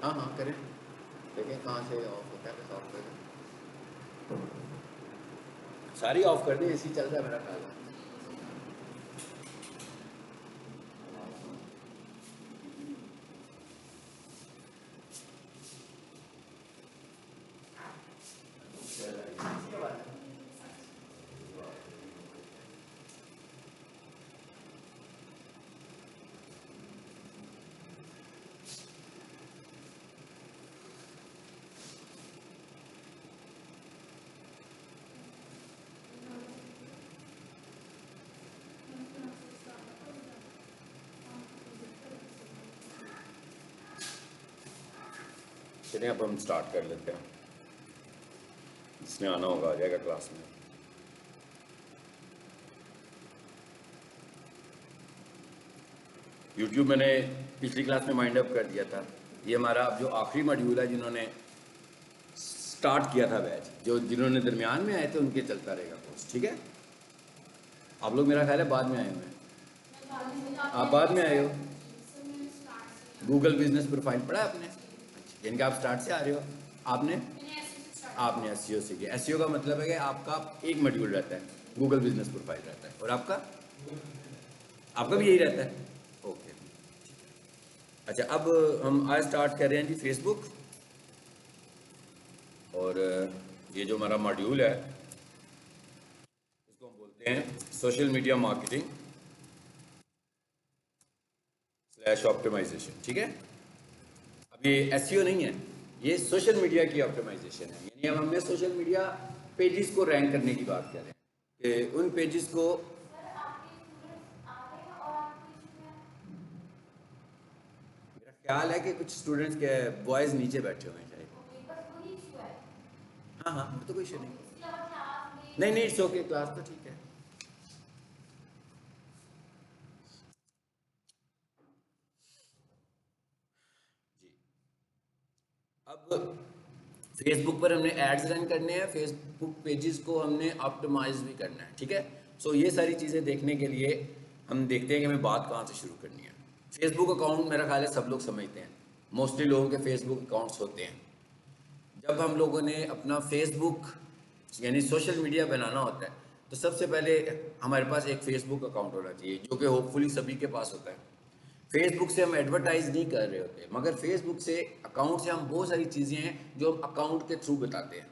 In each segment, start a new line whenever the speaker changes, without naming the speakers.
हाँ हाँ करें, देखें कहाँ से ऑफ होता है, बस ऑफ कर दें। सारी ऑफ कर दे, एसी चल रहा है मेरा ख्याल है। चलिए अब हम स्टार्ट कर लेते हैं, जिसने आना होगा आ जाएगा क्लास में। यूट्यूब मैंने पिछली क्लास में माइंड अप कर दिया था। ये हमारा अब जो आखिरी मॉड्यूल है, जिन्होंने स्टार्ट किया था बैच, जो जिन्होंने दरमियान में आए थे उनके चलता रहेगा कोर्स, ठीक है। आप लोग मेरा ख्याल है बाद में आए हुए हैं, आप बाद में आए हो। गूगल बिजनेस प्रोफाइल पढ़ा आपने? अच्छा, यानी कि आप स्टार्ट से आ रहे हो। आपने आपने एसईओ से किया। एसईओ का मतलब है कि आपका एक मॉड्यूल रहता है, गूगल बिजनेस प्रोफाइल रहता है, और आपका आपका भी यही रहता है। ओके, अच्छा अब हम आज स्टार्ट कर रहे हैं जी फेसबुक। और ये जो हमारा मॉड्यूल है इसको हम बोलते हैं social media marketing slash optimization, ठीक है। अब ये एसईओ नहीं है, ये सोशल मीडिया की ऑप्टिमाइजेशन है। यानी अब हमने सोशल मीडिया पेजेस को रैंक करने की बात कर रहे हैं कि उन पेजेस को, मेरा ख्याल है कि कुछ स्टूडेंट्स के बॉयज नीचे बैठे हुए हैं शायद। हाँ हाँ, तो कोई इशू नहीं। नहीं नहीं, इट्स ओके, क्लास तो ठीक है। जी, अब फेसबुक पर हमने एड्स रन करने हैं, फेसबुक पेजेस को हमने ऑप्टिमाइज भी करना है, ठीक है। सो ये सारी चीज़ें देखने के लिए हम देखते हैं कि हमें बात कहाँ से शुरू करनी है। फेसबुक अकाउंट मेरा ख्याल है सब लोग समझते हैं, मोस्टली लोगों के फेसबुक अकाउंट्स होते हैं। जब हम लोगों ने अपना फेसबुक यानी सोशल मीडिया बनाना होता है, तो सबसे पहले हमारे पास एक फेसबुक अकाउंट होना चाहिए, जो कि होपफुली सभी के पास होता है। फेसबुक से हम एडवर्टाइज नहीं कर रहे होते, मगर फेसबुक से अकाउंट से हम बहुत सारी चीज़ें हैं जो हम अकाउंट के थ्रू बताते हैं।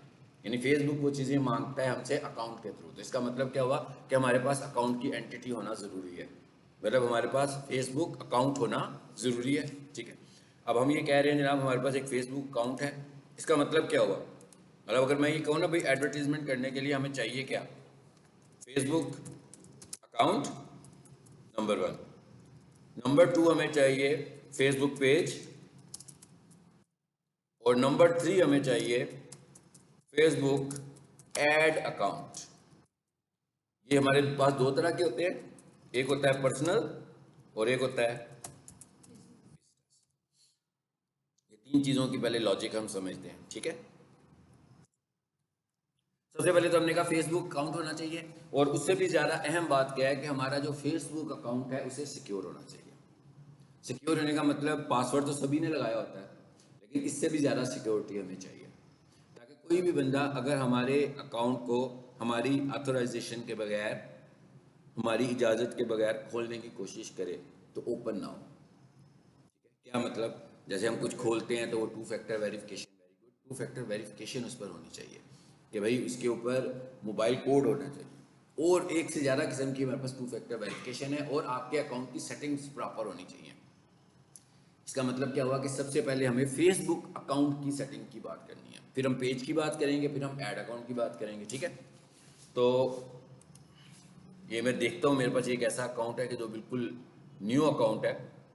यानी फेसबुक वो चीज़ें मांगता है हमसे अकाउंट के थ्रू। तो इसका मतलब क्या हुआ कि हमारे पास अकाउंट की एंटिटी होना ज़रूरी है, मतलब हमारे पास फेसबुक अकाउंट होना ज़रूरी है, ठीक है। अब हम ये कह रहे हैं जनाब हमारे पास एक फेसबुक अकाउंट है, इसका मतलब क्या हुआ? मतलब अगर मैं ये कहूँ ना भाई एडवर्टीजमेंट करने के लिए हमें चाहिए क्या? Facebook account number one. Number two हमें चाहिए फेसबुक पेज, और नंबर थ्री हमें चाहिए फेसबुक एड अकाउंट। ये हमारे पास दो तरह के होते हैं, एक होता है पर्सनल और एक होता है, ये तीन चीज़ों की पहले लॉजिक हम समझते हैं, ठीक है। सबसे पहले तो हमने कहा फेसबुक अकाउंट होना चाहिए, और उससे भी ज़्यादा अहम बात क्या है कि हमारा जो फेसबुक अकाउंट है उसे सिक्योर होना चाहिए। सिक्योर होने का मतलब पासवर्ड तो सभी ने लगाया होता है, लेकिन इससे भी ज़्यादा सिक्योरिटी हमें चाहिए, ताकि कोई भी बंदा अगर हमारे अकाउंट को हमारी ऑथोराइजेशन के बगैर, हमारी इजाज़त के बगैर खोलने की कोशिश करे तो ओपन ना हो। क्या मतलब, जैसे हम कुछ खोलते हैं तो वो two factor verification, very good, two factor verification उस पर होनी चाहिए कि भाई उसके ऊपर मोबाइल कोड होना चाहिए, और एक से ज़्यादा किस्म की हमारे पास टू फैक्टर वेरिफिकेशन है, और आपके अकाउंट की सेटिंग्स प्रॉपर होनी चाहिए। इसका मतलब क्या हुआ कि सबसे पहले हमें फेसबुक अकाउंट की सेटिंग की बात करनी है, फिर हम पेज की बात करेंगे, फिर हम ऐड अकाउंट की बात करेंगे, ठीक है। तो ये मैं देखता हूँ, मेरे पास एक ऐसा अकाउंट है कि जो बिल्कुल न्यू अकाउंट है,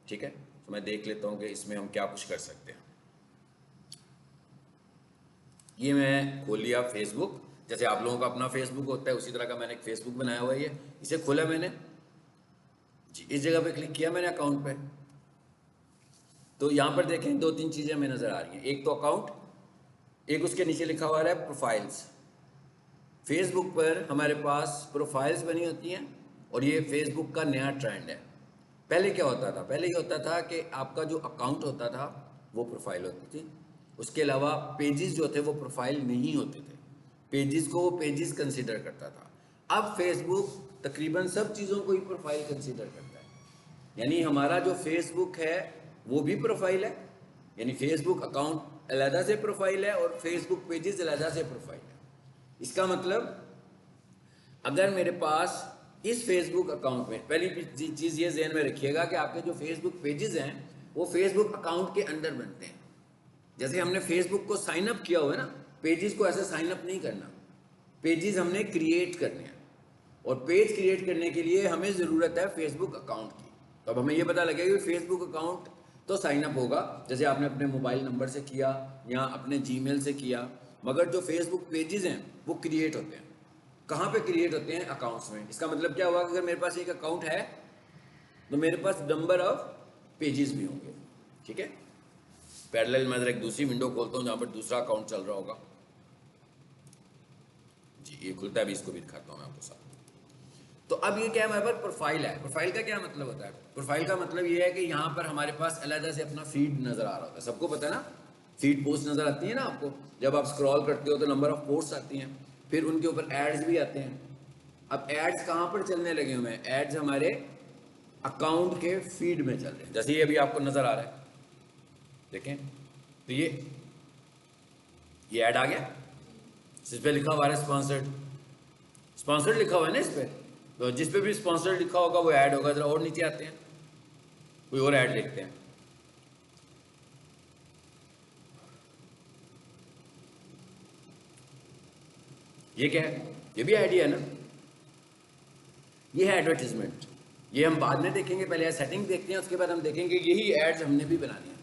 ठीक है। तो मैं देख लेता हूँ कि इसमें हम क्या कुछ कर सकते हैं। ये मैं खोल लिया फेसबुक, जैसे आप लोगों का अपना फेसबुक होता है उसी तरह का मैंने एक फेसबुक बनाया हुआ है। ये इसे खोला मैंने जी, इस जगह पे क्लिक किया मैंने अकाउंट पे, तो यहाँ पर देखें दो तीन चीज़ें हमें नज़र आ रही हैं, एक तो अकाउंट, एक उसके नीचे लिखा हुआ है प्रोफाइल्स। फेसबुक पर हमारे पास प्रोफाइल्स बनी होती हैं, और ये फेसबुक का नया ट्रेंड है। पहले क्या होता था? पहले ये होता था कि आपका जो अकाउंट होता था वो प्रोफाइल होती थी। उसके अलावा पेजेस जो थे वो प्रोफाइल नहीं होते थे, पेजेस को वो पेजेस कंसिडर करता था। अब फेसबुक तकरीबन सब चीज़ों को ही प्रोफाइल कंसिडर करता है, यानी हमारा जो फेसबुक है वो भी प्रोफाइल है, यानी फेसबुक अकाउंट अलहदा से प्रोफाइल है और फेसबुक पेजेस अलहदा से प्रोफाइल है। इसका मतलब अगर मेरे पास इस फेसबुक अकाउंट में, पहली चीज़ ये जहन में रखिएगा कि आपके जो फेसबुक पेजेस हैं वो फेसबुक अकाउंट के अंदर बनते हैं। जैसे हमने फेसबुक को साइन अप किया हुआ है ना, पेजेस को ऐसे साइन अप नहीं करना, पेजेस हमने क्रिएट करने हैं, और पेज क्रिएट करने के लिए हमें ज़रूरत है फेसबुक अकाउंट की। तो अब हमें ये पता लगेगा कि फेसबुक अकाउंट तो साइन अप होगा जैसे आपने अपने मोबाइल नंबर से किया या अपने जीमेल से किया, मगर जो फेसबुक पेजेस हैं वो क्रिएट होते हैं। कहाँ पे क्रिएट होते हैं? अकाउंट्स में। इसका मतलब क्या हुआ कि अगर मेरे पास एक अकाउंट है तो मेरे पास नंबर ऑफ पेजेस भी होंगे, ठीक है। पैरेलल मैं एक दूसरी विंडो खोलता हूँ जहाँ पर दूसरा अकाउंट चल रहा होगा। जी ये खुलता है, अभी इसको भी दिखाता हूँ मैं आपके साथ। तो अब ये क्या है, हमारे पास प्रोफाइल है। प्रोफाइल का क्या मतलब होता है? प्रोफाइल का मतलब ये है कि यहाँ पर हमारे पास अलग से अपना फीड नजर आ रहा होता है। सबको पता है ना, फीड पोस्ट नजर आती है ना आपको, जब आप स्क्रॉल करते हो तो नंबर ऑफ पोस्ट आती हैं, फिर उनके ऊपर एड्स भी आते हैं। अब एड्स कहाँ पर चलने लगे हुए हैं? एड्स हमारे अकाउंट के फीड में चल रहे हैं, जैसे ये अभी आपको नजर आ रहा है, देखें तो ये ऐड आ गया, इस पे लिखा हुआ है स्पॉन्सर्ड, स्पॉन्सर्ड लिखा हुआ है ना इस पे, तो जिस पे भी स्पॉन्सर्ड लिखा होगा वो ऐड होगा। जरा और नीचे आते हैं, कोई और ऐड लिखते हैं। ये क्या है? ये भी आइडिया है ना, ये है एडवर्टीजमेंट। ये हम बाद में देखेंगे, पहले सेटिंग देखते हैं, उसके बाद हम देखेंगे यही एड्स हमने भी बनानी है,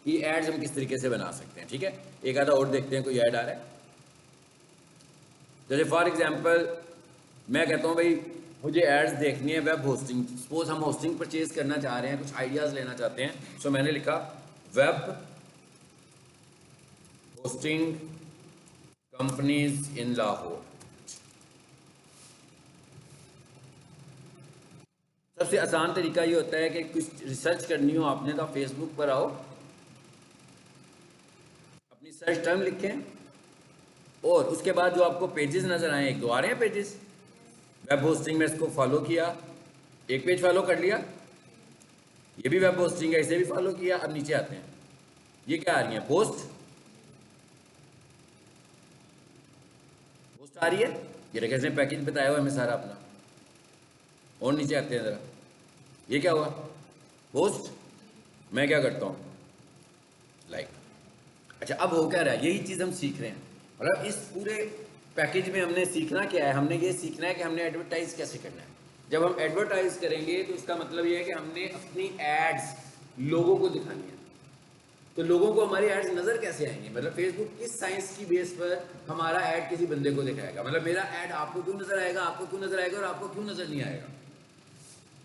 ये एड्स हम किस तरीके से बना सकते हैं, ठीक है। एक आधा और देखते हैं, कोई ऐड आ रहा है। जैसे फॉर एग्जांपल मैं कहता हूँ भाई मुझे एड्स देखनी है वेब होस्टिंग, सपोज हम होस्टिंग परचेज करना चाह रहे हैं, कुछ आइडियाज़ लेना चाहते हैं। सो मैंने लिखा web hosting companies in Lahore. सबसे आसान तरीका ये होता है कि कुछ रिसर्च करनी हो आपने तो फेसबुक पर आओ, अपनी सर्च टर्म लिखें, और उसके बाद जो आपको पेजेस नजर आए, एक दो आ रहे हैं पेजेस, वेब होस्टिंग में इसको फॉलो किया, एक पेज फॉलो कर लिया, ये भी वेब होस्टिंग है, इसे भी फॉलो किया। अब नीचे आते हैं, ये क्या आ रही है? पोस्ट, पोस्ट आ रही है, ये रखे इसने पैकेज बताया हुआ हमें सारा अपना। और नीचे आते हैं जरा, ये क्या हुआ? पोस्ट। मैं क्या करता हूँ? लाइक। अच्छा अब हो क्या रहा है? यही चीज़ हम सीख रहे हैं, मतलब इस पूरे पैकेज में हमने सीखना क्या है? हमने ये सीखना है कि हमने एडवर्टाइज कैसे करना है। जब हम एडवर्टाइज करेंगे तो इसका मतलब ये है कि हमने अपनी एड्स लोगों को दिखानी है। तो लोगों को हमारी एड्स नज़र कैसे आएंगी? मतलब फेसबुक किस साइंस की बेस पर हमारा ऐड किसी बंदे को दिखाएगा? मतलब मेरा ऐड आपको क्यों नज़र आएगा, आपको क्यों नज़र आएगा और आपको क्यों नज़र नहीं आएगा?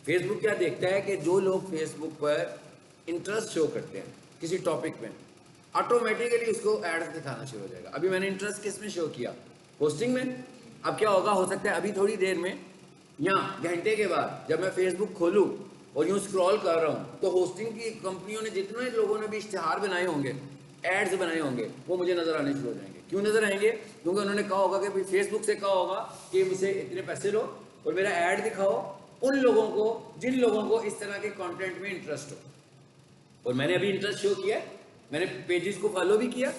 फेसबुक क्या देखता है कि जो लोग फेसबुक पर इंटरेस्ट शो करते हैं किसी टॉपिक में, ऑटोमेटिकली उसको एड्स दिखाना शुरू हो जाएगा। अभी मैंने इंटरेस्ट किस में शो किया? पोस्टिंग में। अब क्या होगा, हो सकता है अभी थोड़ी देर में या घंटे के बाद जब मैं फेसबुक खोलूँ और यूँ स्क्रॉल कर रहा हूँ तो होस्टिंग की कंपनियों ने, जितने लोगों ने भी इश्तिहार बनाए होंगे, एड्स बनाए होंगे, वो मुझे नज़र आने शुरू हो जाएंगे। क्यों नज़र आएंगे? क्योंकि उन्होंने कहा होगा कि फेसबुक से कहा होगा कि मुझे इतने पैसे लो और मेरा ऐड दिखाओ उन लोगों को जिन लोगों को इस तरह के कंटेंट में इंटरेस्ट हो। और मैंने अभी इंटरेस्ट शो किया, मैंने पेजेस को फॉलो भी किया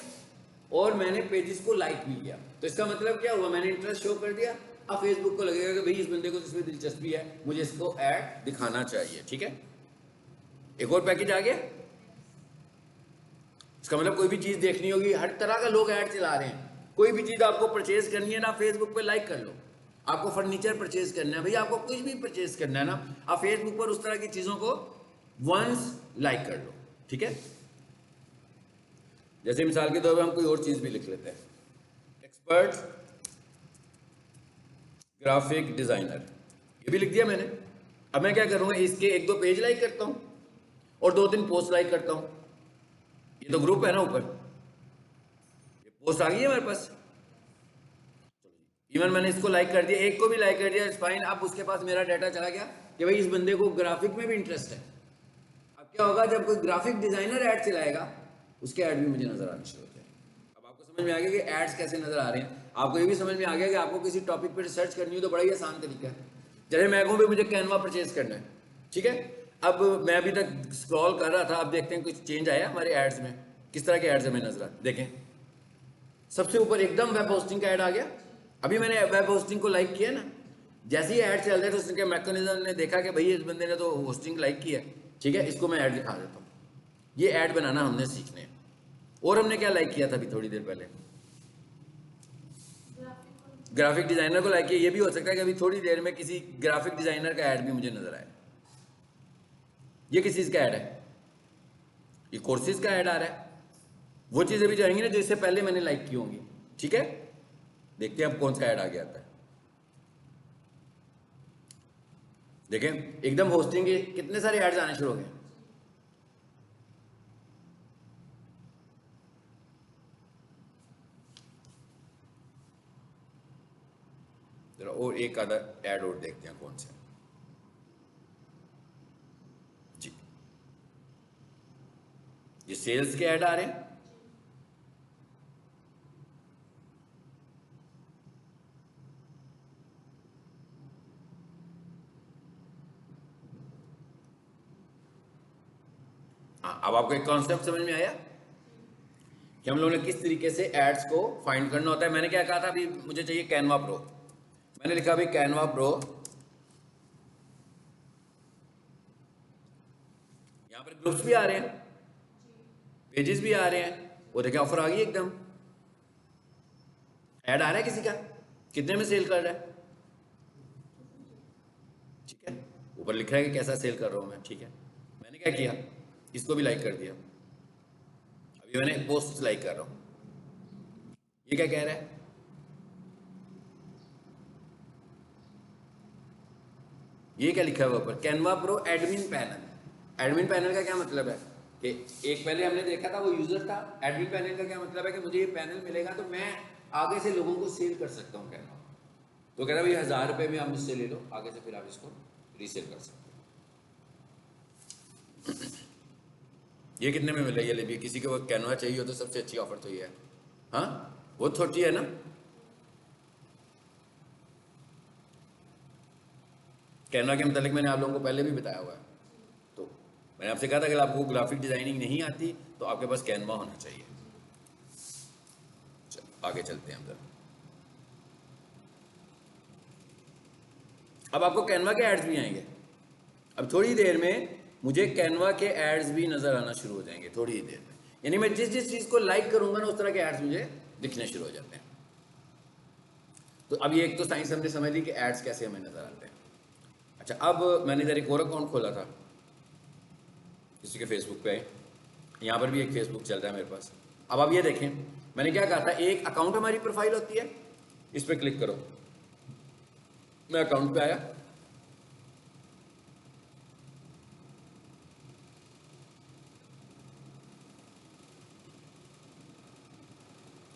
और मैंने पेजेस को लाइक भी किया। तो इसका मतलब क्या हुआ? मैंने इंटरेस्ट शो कर दिया। अब फेसबुक को लगेगा कि भाई इस बंदे को जिसमें दिलचस्पी है, मुझे इसको ऐड दिखाना चाहिए, ठीक है। एक और पैकेज आ गया। इसका मतलब कोई भी चीज़ देखनी होगी, हर तरह का लोग ऐड चला रहे हैं। कोई भी चीज़ आपको परचेज करनी है ना, फेसबुक पे लाइक कर लो। आपको फर्नीचर परचेज करना है, भैया आपको कुछ भी परचेज करना है ना, आप फेसबुक पर उस तरह की चीज़ों को वंस लाइक कर लो, ठीक है। जैसे मिसाल के तौर पर हम कोई और चीज़ भी लिख लेते हैं, एक्सपर्ट ग्राफिक डिज़ाइनर, ये भी लिख दिया मैंने। अब मैं क्या करूँगा, इसके एक दो पेज लाइक करता हूँ और दो तीन पोस्ट लाइक करता हूँ। ये तो ग्रुप है ना ऊपर, ये पोस्ट आ गई है मेरे पास। इवन मैंने इसको लाइक कर दिया, एक को भी लाइक कर दिया, फाइन। अब उसके पास मेरा डाटा चला गया कि भाई इस बंदे को ग्राफिक में भी इंटरेस्ट है। अब क्या होगा, जब कोई ग्राफिक डिजाइनर ऐड चलाएगा उसके ऐड भी मुझे नजर आने शुरू होते हैं। अब आपको समझ में आ गया कि एड्स कैसे नजर आ रहे हैं। आपको ये भी समझ में आ गया कि आपको किसी टॉपिक पर रिसर्च करनी हो तो बड़ा ही आसान तरीका है। जैसे मैं कहूँ भी मुझे कैनवा परचेज करना है, ठीक है। अब मैं अभी तक स्क्रॉल कर रहा था, अब देखते हैं कुछ चेंज आया हमारे एड्स में, किस तरह के एड्स हमें नजर आ। देखें सबसे ऊपर एकदम वेब होस्टिंग का ऐड आ गया। अभी मैंने वेब होस्टिंग को लाइक किया ना, जैसे ही ऐड चल रहा है तो उसके मैकेनिज्म ने देखा कि भाई इस बंदे ने तो होस्टिंग लाइक किया है, ठीक है, इसको मैं ऐड दिखा देता हूँ। ये ऐड बनाना हमने सीखने हैं। और हमने क्या लाइक किया था अभी थोड़ी देर पहले, ग्राफिक डिजाइनर को लाइक किया। ये भी हो सकता है कि अभी थोड़ी देर में किसी ग्राफिक डिजाइनर का ऐड भी मुझे नजर आए। ये किस चीज का ऐड है, ये कोर्सेज का ऐड आ रहा है। वो चीजें भी जाएंगी ना जो इससे पहले मैंने लाइक की होंगी, ठीक है। देखते हैं अब कौन सा ऐड आ गया आता है। देखें एकदम होस्टिंग के कितने सारे एड्स आने शुरू हो गए। जरा और एक आधा ऐड और देखते हैं कौन से जी। ये सेल्स के ऐड आ रहे हैं। हाँ, अब आपको एक कॉन्सेप्ट समझ में आया कि हम लोगों ने किस तरीके से एड्स को फाइंड करना होता है। मैंने क्या कहा था, अभी मुझे चाहिए कैनवा प्रो। मैंने लिखा अभी कैनवा प्रो, यहां पर ग्रुप्स भी आ रहे हैं, पेजेस भी आ रहे हैं। वो देखें ऑफर आ गई एकदम, ऐड आ रहा है किसी का, कितने में सेल कर रहा है, ठीक है। ऊपर लिख रहा है कि कैसा सेल कर रहा हूं मैं, ठीक है। मैंने क्या किया, इसको भी लाइक कर दिया। अभी मैंने पोस्ट लाइक कर रहा हूं। ये क्या कह रहा है, ये क्या लिखा हुआ ऊपर, Canva pro admin panel. Admin panel का क्या मतलब है कि एक पहले हमने देखा था वो यूजर था। एडमिन पैनल का क्या मतलब है कि मुझे ये पैनल मिलेगा तो मैं आगे से लोगों को सेल कर सकता हूँ कैनवा। तो कह रहा भाई 1000 रुपये में आप मुझसे ले लो, आगे से फिर आप इसको रीसेल कर सकते हो। ये कितने में मिल रहा है, ये ले भी, किसी को कैनवा चाहिए हो तो सबसे अच्छी ऑफर तो ये है। हाँ वो छोटी है ना, कैनवा के मतलब मैंने आप लोगों को पहले भी बताया हुआ है। तो मैंने आपसे कहा था अगर आपको ग्राफिक डिजाइनिंग नहीं आती तो आपके पास कैनवा होना चाहिए। चलो आगे चलते हैं अंदर। अब आपको कैनवा के एड्स भी आएंगे। अब थोड़ी देर में मुझे कैनवा के एड्स भी नजर आना शुरू हो जाएंगे थोड़ी ही देर में। यानी मैं जिस जिस चीज को लाइक करूंगा ना उस तरह के एड्स मुझे दिखने शुरू हो जाते हैं। तो अब ये एक तो साइंस हमने समझ ली कि एड्स कैसे हमें नजर आते हैं। अच्छा अब मैंने इधर एक और अकाउंट खोला था किसी के फेसबुक पे, यहाँ पर भी एक फेसबुक चल रहा है मेरे पास। अब आप ये देखें मैंने क्या कहा था, एक अकाउंट हमारी प्रोफाइल होती है, इस पर क्लिक करो। मैं अकाउंट पे आया,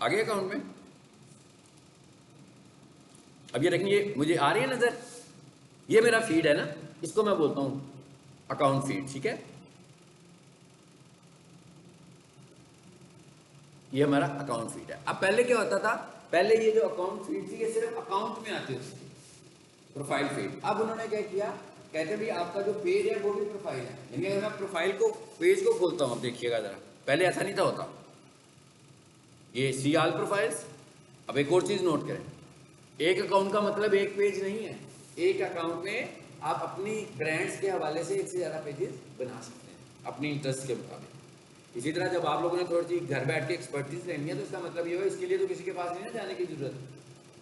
आगे अकाउंट में। अब ये देखें ये मुझे आ रही है नजर, ये मेरा फीड है ना, इसको मैं बोलता हूं अकाउंट फीड, ठीक है। ये हमारा अकाउंट फीड है। अब पहले क्या होता था, पहले ये जो अकाउंट फीड थी ये सिर्फ अकाउंट में आती थी, प्रोफाइल फीड। अब उन्होंने क्या किया, कहते भाई आपका जो पेज है वो भी प्रोफाइल है। यानी अगर मैं प्रोफाइल को पेज को खोलता हूं, अब देखिएगा जरा, पहले ऐसा नहीं था होता, ये सी ऑल प्रोफाइल्स। अब एक और चीज नोट करें, एक अकाउंट का मतलब एक पेज नहीं है। एक अकाउंट में आप अपनी ब्रांड्स के हवाले से एक से ज़्यादा पेजेस बना सकते हैं अपनी इंटरेस्ट के मुताबिक। इसी तरह जब आप लोगों ने थोड़ी सी घर बैठ के एक्सपर्टीज लेनी है तो इसका मतलब ये हो, इसके लिए तो किसी के पास नहीं ना जाने की जरूरत।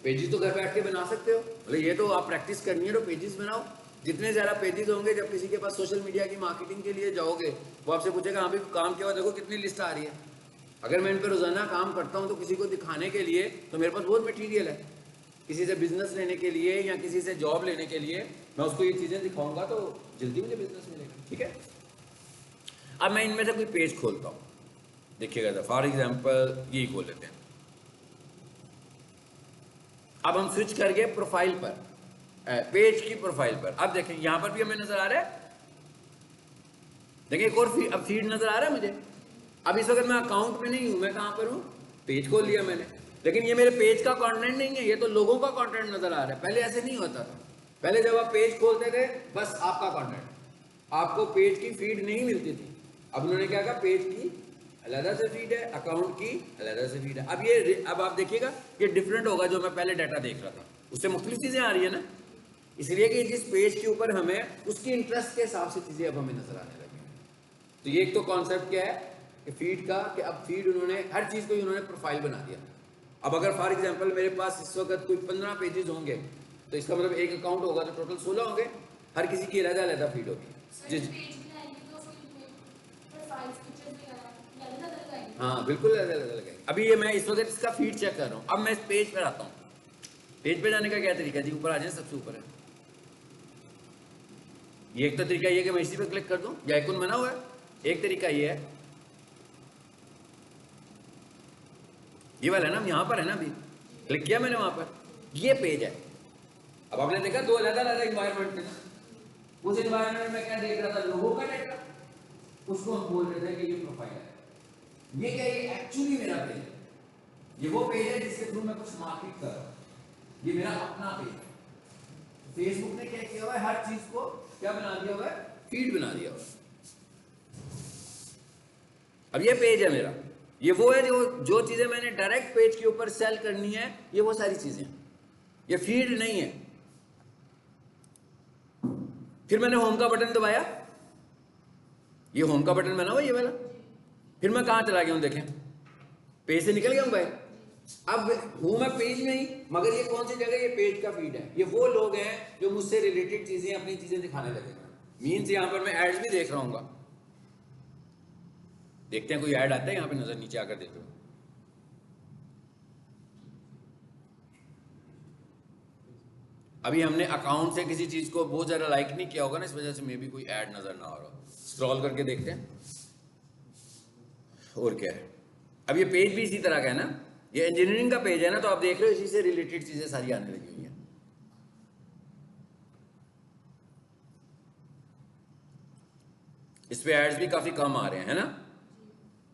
पेजेस तो घर बैठ के बना सकते हो, मतलब ये तो आप प्रैक्टिस करनी है तो पेजेस बनाओ। जितने ज़्यादा पेजेस होंगे, जब किसी के पास सोशल मीडिया की मार्केटिंग के लिए जाओगे वो आपसे पूछेगा हाँ भाई काम क्या हुआ, देखो कितनी लिस्ट आ रही है। अगर मैं इन पर रोजाना काम करता हूँ तो किसी को दिखाने के लिए तो मेरे पास बहुत मटीरियल है। किसी से बिजनेस लेने के लिए या किसी से जॉब लेने के लिए मैं उसको ये चीज़ें दिखाऊंगा तो जल्दी मुझे बिजनेस मिलेगा, ठीक है। अब मैं इनमें से कोई पेज खोलता हूँ, देखिएगा फॉर एग्जाम्पल ये खोल लेते हैं। अब हम स्विच कर गए प्रोफाइल पर, पेज की प्रोफाइल पर। अब देखें यहां पर भी हमें नजर आ रहा है, देखिए एक और अब फीड नजर आ रहा है मुझे। अब इस वक्त मैं अकाउंट में नहीं हूं, मैं कहां पर हूं? पेज खोल लिया मैंने, लेकिन ये मेरे पेज का कंटेंट नहीं है, ये तो लोगों का कंटेंट नजर आ रहा है। पहले ऐसे नहीं होता था। पहले जब आप पेज खोलते थे बस आपका कंटेंट, आपको पेज की फीड नहीं मिलती थी। अब उन्होंने क्या कहा, पेज की अलग से फीड है, अकाउंट की अलग से फीड है। अब आप देखिएगा ये डिफरेंट होगा जो मैं पहले डाटा देख रहा था, उससे मुख्तलिफ चीजें आ रही है ना, इसलिए कि जिस पेज के ऊपर हमें उसकी इंटरेस्ट के हिसाब से चीजें अब हमें नजर आने लगी। तो ये एक तो कॉन्सेप्ट क्या है कि फीड का, कि अब फीड उन्होंने हर चीज को उन्होंने प्रोफाइल बना दिया। अब अगर फॉर एग्जांपल मेरे पास इस वक्त कोई 15 पेजेस होंगे तो इसका मतलब एक अकाउंट होगा तो टोटल 16 होंगे, हर किसी की अलग अलग फीड होगी। हाँ बिल्कुल अलग अलग है। अभी ये मैं इस वक्त इसका फीड चेक कर रहा हूँ। अब मैं इस पेज पर आता हूँ। पेज पे जाने का क्या तरीका जी? ऊपर आ जाए, सबसे ऊपर है ये। एक तो तरीका ये कि मैं इसी पे क्लिक कर दूं, या आइकन बना हुआ है। एक तरीका ये है, ये वाला है ना, यहाँ पर है ना, अभी क्लिक किया मैंने वहां पर, ये पेज है। अब आपने देखा दो अलग अलग इन्वायरमेंट थे ना। उस इन्वायरमेंट में क्या देख रहा था? लोगों का डेटा, उसको हम बोल रहे थे कि ये प्रोफाइल है। ये क्या, ये एक्चुअली मेरा पेज है। ये वो पेज है जिसके थ्रू मैं कुछ मार्केट कर रहा हूं। ये मेरा अपना पेज है। फेसबुक ने क्या किया हुआ है, हर चीज को क्या बना दिया हुआ है? फीड बना दिया हुआ है। अब ये पेज है मेरा, ये वो है जो चीजें मैंने डायरेक्ट पेज के ऊपर सेल करनी है, ये वो सारी चीजें, ये फीड नहीं है। फिर मैंने होम का बटन दबाया, ये होम का बटन बना हुआ ये वाला। फिर मैं कहां चला गया हूं? देखें, पेज से निकल गया हूं भाई। अब हूं मैं पेज में ही, मगर ये कौन सी जगह? ये पेज का फीड है। ये वो लोग हैं जो मुझसे रिलेटेड चीजें, अपनी चीजें दिखाने लगे। मीन्स यहां पर मैं एड्स भी देख रहा हूँ। देखते हैं कोई ऐड आता है यहाँ पे, नजर नीचे आकर देख लो। अभी हमने अकाउंट से किसी चीज को बहुत ज्यादा लाइक नहीं किया होगा ना, इस वजह से मे भी कोई ऐड नजर ना आ रहा। स्क्रॉल करके देखते हैं और क्या है। अब ये पेज भी इसी तरह का है ना, ये इंजीनियरिंग का पेज है ना, तो आप देख रहे हो इसी से रिलेटेड चीजें सारी आने लगी हुई हैं। इस पे एड्स भी काफी कम आ रहे हैं, है ना।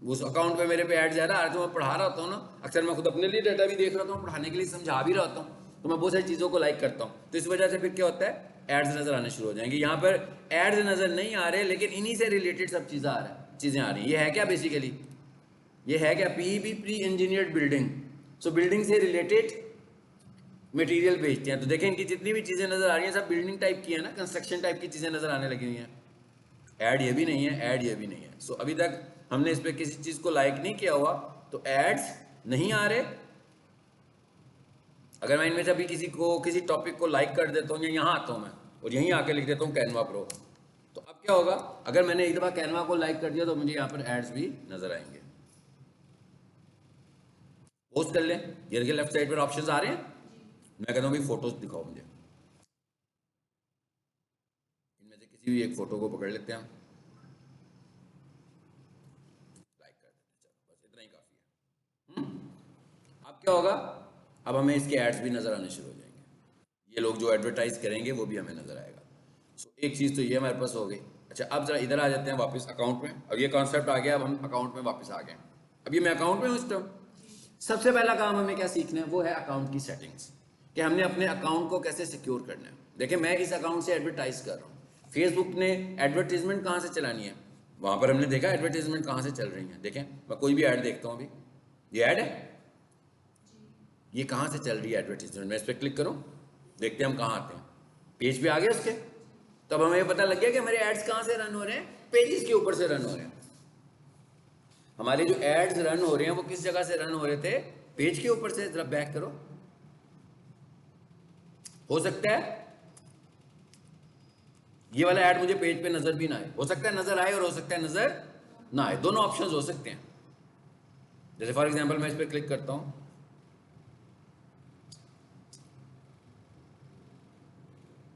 उस अकाउंट पे मेरे पे ऐड ज्यादा आ रहे, तो मैं पढ़ा रहा हूँ ना, अक्सर मैं खुद अपने लिए डाटा भी देख रहा हूँ, पढ़ाने के लिए समझा भी रहा हूँ, तो मैं बहुत सारी चीज़ों को लाइक करता हूँ। तो इस वजह से फिर क्या होता है, एड्स नज़र आने शुरू हो जाएंगे। यहाँ पर एड्स नज़र नहीं आ रहे, लेकिन इन्हीं से रिलेटेड सब चीज़ें आ रही हैं। ये है क्या बेसिकली? ये है क्या? PEB, pre engineered building. सो बिल्डिंग से रिलेटेड मटेरियल बेचते हैं। तो देखें इनकी जितनी भी चीज़ें नज़र आ रही हैं सब बिल्डिंग टाइप की है ना, कंस्ट्रक्शन टाइप की चीज़ें नज़र आने लगी हुई हैं। ऐड ये भी नहीं है, ऐड ये भी नहीं है। सो अभी तक हमने इस पर किसी चीज़ को लाइक नहीं किया हुआ, तो एड्स नहीं आ रहे। अगर मैं इनमें से अभी किसी टॉपिक को लाइक कर देता हूँ, या यहाँ आता हूँ मैं और यहीं आके लिख देता हूँ कैनवा प्रो, तो अब क्या होगा? अगर मैंने एक दफ़ा कैनवा को लाइक कर दिया तो मुझे यहाँ पर एड्स भी नजर आएंगे। पोस्ट कर लें, ये देखिए लेफ्ट साइड पर ऑप्शंस आ रहे हैं। मैं कहता हूँ भाई फोटोज दिखाओ मुझे, इनमें से किसी भी एक फोटो को पकड़ लेते हैं हम, लाइक कर देते हैं, चलो बस इतना ही काफ़ी है। अब क्या होगा? अब हमें इसके एड्स भी नज़र आने शुरू हो जाएंगे। ये लोग जो एडवर्टाइज करेंगे वो भी हमें नज़र आएगा। सो एक चीज़ तो ये हमारे पास हो गई। अच्छा, अब जरा इधर आ जाते हैं वापस अकाउंट में। अब ये कॉन्सेप्ट आ गया, अब हम अकाउंट में वापस आ गए। अब ये मैं अकाउंट में हूँ इस टाइम। सबसे पहला काम हमें क्या सीखना है, वो है अकाउंट की सेटिंग्स, कि हमने अपने अकाउंट को कैसे सिक्योर करना है। देखिए मैं इस अकाउंट से एडवर्टाइज कर रहा हूँ, फेसबुक ने एडवर्टीजमेंट कहाँ से चलानी है, वहाँ पर हमने देखा एडवर्टीजमेंट कहाँ से चल रही है। देखें मैं कोई भी ऐड देखता हूँ, अभी ये ऐड है, ये कहाँ से चल रही है एडवर्टीजमेंट। मैं इस पर क्लिक करूँ, देखते हैं हम कहाँ आते हैं। पेज पे आ गए उसके, तब हमें पता लग गया कि हमारे एड्स कहाँ से रन हो रहे हैं, पेजेस के ऊपर से रन हो रहे हैं। हमारे जो एड्स रन हो रहे हैं वो किस जगह से रन हो रहे थे? पेज के ऊपर से। जरा बैक करो, हो सकता है ये वाला ऐड मुझे पेज पे नजर भी ना आए, हो सकता है नजर आए और हो सकता है नजर ना आए, दोनों ऑप्शंस हो सकते हैं। जैसे फॉर एग्जांपल मैं इस पर क्लिक करता हूं,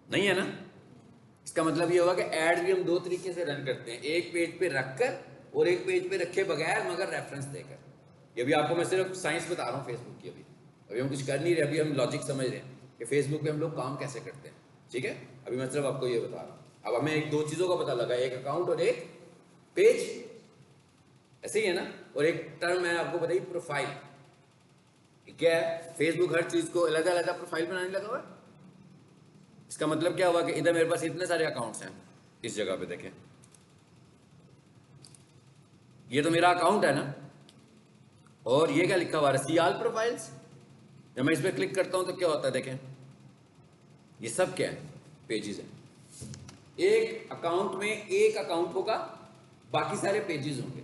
नहीं है ना। इसका मतलब ये होगा कि एड भी हम दो तरीके से रन करते हैं, एक पेज पे रखकर और एक पेज पे रखे बगैर मगर रेफरेंस देकर। ये भी आपको मैं सिर्फ साइंस बता रहा हूँ फेसबुक की। अभी हम कुछ कर नहीं रहे, अभी हम लॉजिक समझ रहे हैं कि फेसबुक पे हम लोग काम कैसे करते हैं। ठीक है, अभी मैं सिर्फ आपको ये बता रहा हूँ। अब हमें एक दो चीज़ों का पता लगा, एक अकाउंट और एक पेज। ऐसे ही है ना। और एक टर्म मैंने आपको बताई प्रोफाइल, क्या है, फेसबुक हर चीज को अलग अलग प्रोफाइल बनाने लगा हुआ है। इसका मतलब क्या हुआ कि इधर मेरे पास इतने सारे अकाउंट्स हैं, इस जगह पे देखें, ये तो मेरा अकाउंट है ना, और ये क्या लिखा हुआ है, सी ऑल प्रोफाइल्स। जब मैं इस पर क्लिक करता हूं तो क्या होता है, देखें ये सब क्या है, पेजेस है। एक अकाउंट में एक अकाउंट होगा, बाकी सारे पेजेस होंगे,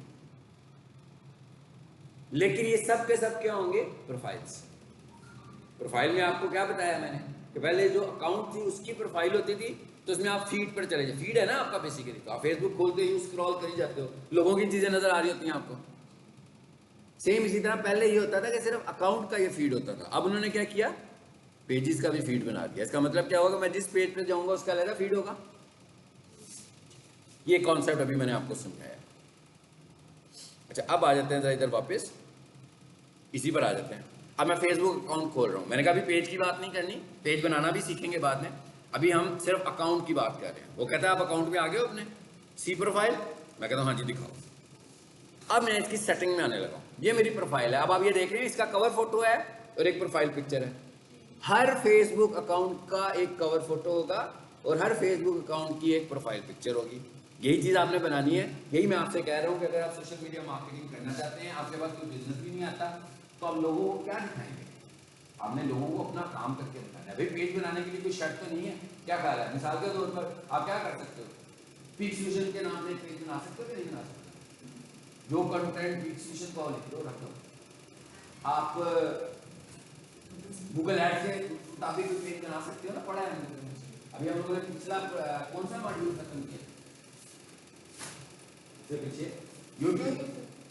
लेकिन ये सब के सब क्या होंगे, प्रोफाइल्स। प्रोफाइल में आपको क्या बताया मैंने कि पहले जो अकाउंट थी उसकी प्रोफाइल होती थी, तो उसमें आप फीड पर चले जाए, फीड है ना आपका बेसिकली, तो आप फेसबुक खोलते ही स्क्रॉल कर ही जाते हो, लोगों की चीजें नजर आ रही होती हैं आपको। सेम इसी तरह पहले ये होता था कि सिर्फ अकाउंट का ये फीड होता था, अब उन्होंने क्या किया, पेजेस का भी फीड बना दिया। इसका मतलब क्या होगा, मैं जिस पेज पे जाऊंगा उसका अलग फीड होगा। ये कॉन्सेप्ट अभी मैंने आपको समझाया। अच्छा, अब आ जाते हैं जरा इधर वापस, इसी पर आ जाते हैं। अब मैं फेसबुक अकाउंट खोल रहा हूँ, मैंने कहा अभी पेज की बात नहीं करनी, पेज बनाना भी सीखेंगे बाद में, अभी हम सिर्फ अकाउंट की बात कर रहे हैं। वो कहता है आप अकाउंट में आ गए हो अपने, सी प्रोफाइल, मैं कहता हूँ हाँ जी दिखाओ। अब मैं इसकी सेटिंग में आने लगा हूँ, ये मेरी प्रोफाइल है। अब आप ये देख रहे हैं, इसका कवर फोटो है और एक प्रोफाइल पिक्चर है। हर फेसबुक अकाउंट का एक कवर फोटो होगा और हर फेसबुक अकाउंट की एक प्रोफाइल पिक्चर होगी। यही चीज़ आपने बनानी है। यही मैं आपसे कह रहा हूँ कि अगर आप सोशल मीडिया मार्केटिंग करना चाहते हैं, आपके पास कोई बिजनेस भी नहीं आता, तो आप लोगों को क्या दिखाएंगे, आपने लोगों को अपना काम करके दिखाना है। भाई पेज बनाने के लिए कोई शर्त तो नहीं है, क्या ख्याल है, मिसाल के तौर पर आप क्या कर सकते हो, पीक फ्यूजन के नाम से एक पेज बना सकते हो कि नहीं बना सकते, जो कंटेंट पीक फ्यूजन को लिख दो रख दो। आप गूगल एड से मुताबिक पेज बना सकते हो ना, पढ़ा है हमने। अभी हम लोगों ने पिछला कौन सा मॉड्यूल खत्म किया, इससे पीछे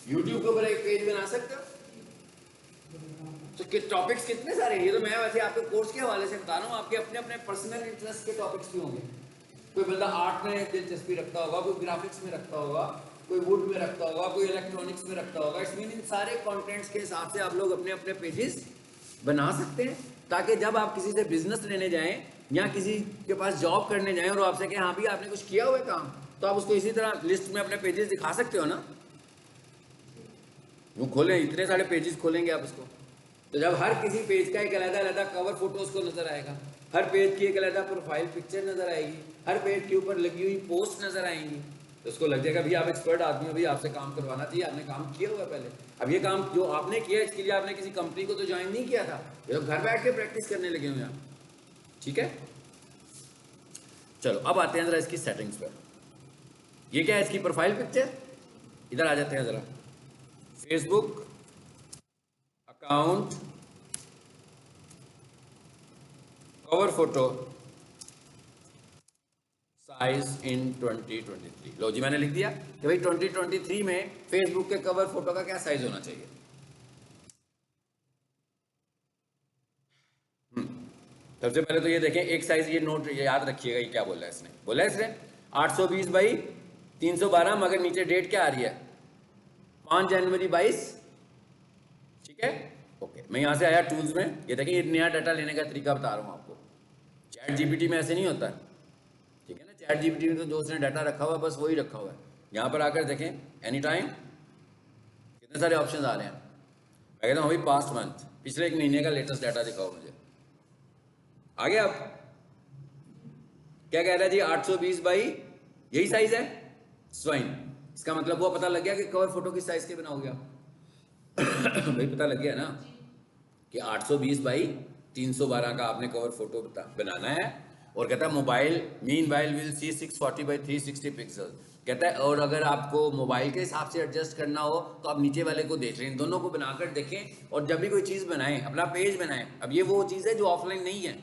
यूट्यूब के ऊपर एक पेज बना सकते हो। तो टॉपिक्स कितने सारे हैं, ये तो मैं वैसे आपके कोर्स के हवाले से बता रहा हूँ, आपके अपने अपने पर्सनल इंटरेस्ट के टॉपिक्स भी होंगे। कोई बंदा आर्ट में दिलचस्पी रखता होगा, कोई ग्राफिक्स में रखता होगा, कोई वुड में रखता होगा, कोई इलेक्ट्रॉनिक्स में रखता होगा। इसमें इन सारे कंटेंट्स के हिसाब से आप लोग अपने अपने पेजेस बना सकते हैं, ताकि जब आप किसी से बिजनेस लेने जाएं या किसी के पास जॉब करने जाएं और आपसे कहें हाँ भी आपने कुछ किया हुआ है काम, तो आप उसको इसी तरह लिस्ट में अपने पेजेस दिखा सकते हो ना। वो खोलें, इतने सारे पेजेस खोलेंगे आप उसको, तो जब हर किसी पेज का एक अलग कवर फोटो उसको नजर आएगा, हर पेज की एक अलग प्रोफाइल पिक्चर नजर आएगी, हर पेज के ऊपर लगी हुई पोस्ट नजर आएंगी, तो उसको लग जाएगा भैया आप एक्सपर्ट आदमी हो, भैया आपसे काम करवाना चाहिए, आपने काम किया हुआ पहले। अब ये काम जो आपने किया इसके लिए आपने किसी कंपनी को तो ज्वाइन नहीं किया था, ये तो घर बैठ के प्रैक्टिस करने लगे हुए आप। ठीक है, चलो अब आते हैं जरा इसकी सेटिंग्स पर। ये क्या है, इसकी प्रोफाइल पिक्चर। इधर आ जाते हैं जरा, Facebook account cover photo size in 2023। लो जी, मैंने लिख दिया कि भाई 2023 में फेसबुक के कवर फोटो का क्या साइज होना चाहिए। सबसे पहले तो ये देखें, एक साइज ये नोट ये याद रखिएगा, ये क्या बोला है इसने, बोला है इसने 820 बाई 312, मगर नीचे डेट क्या आ रही है, 5 जनवरी 22। ठीक है, ओके। मैं यहाँ से आया टूल्स में, ये देखें, ये नया डाटा लेने का तरीका बता रहा हूँ आपको। चैट जीपीटी में ऐसे नहीं होता है, ठीक है ना। चैट जीपीटी में तो जो उसने डाटा रखा हुआ है बस वही रखा हुआ है। यहाँ पर आकर देखें, एनी टाइम कितने सारे ऑप्शन आ रहे हैं। मैं कहता हूँ अभी पास्ट मंथ, पिछले 1 महीने का लेटेस्ट डाटा दिखाओ मुझे। आ गया, आप क्या कह रहा है जी, 820 बाई यही साइज है स्वाइन। इसका मतलब वो पता लग गया कि कवर फोटो किस साइज के बनाओगे आप। भाई पता लग गया ना कि 820 बाई 312 का आपने कवर फोटो बनाना है। और कहता है mobile mean while will see 640 by 360 pixel. कहता है और अगर आपको मोबाइल के हिसाब से एडजस्ट करना हो तो आप नीचे वाले को देख लें, दोनों को बनाकर देखें। और जब भी कोई चीज़ बनाएं, अपना पेज बनाएं, अब ये वो चीज़ है जो ऑफलाइन नहीं है,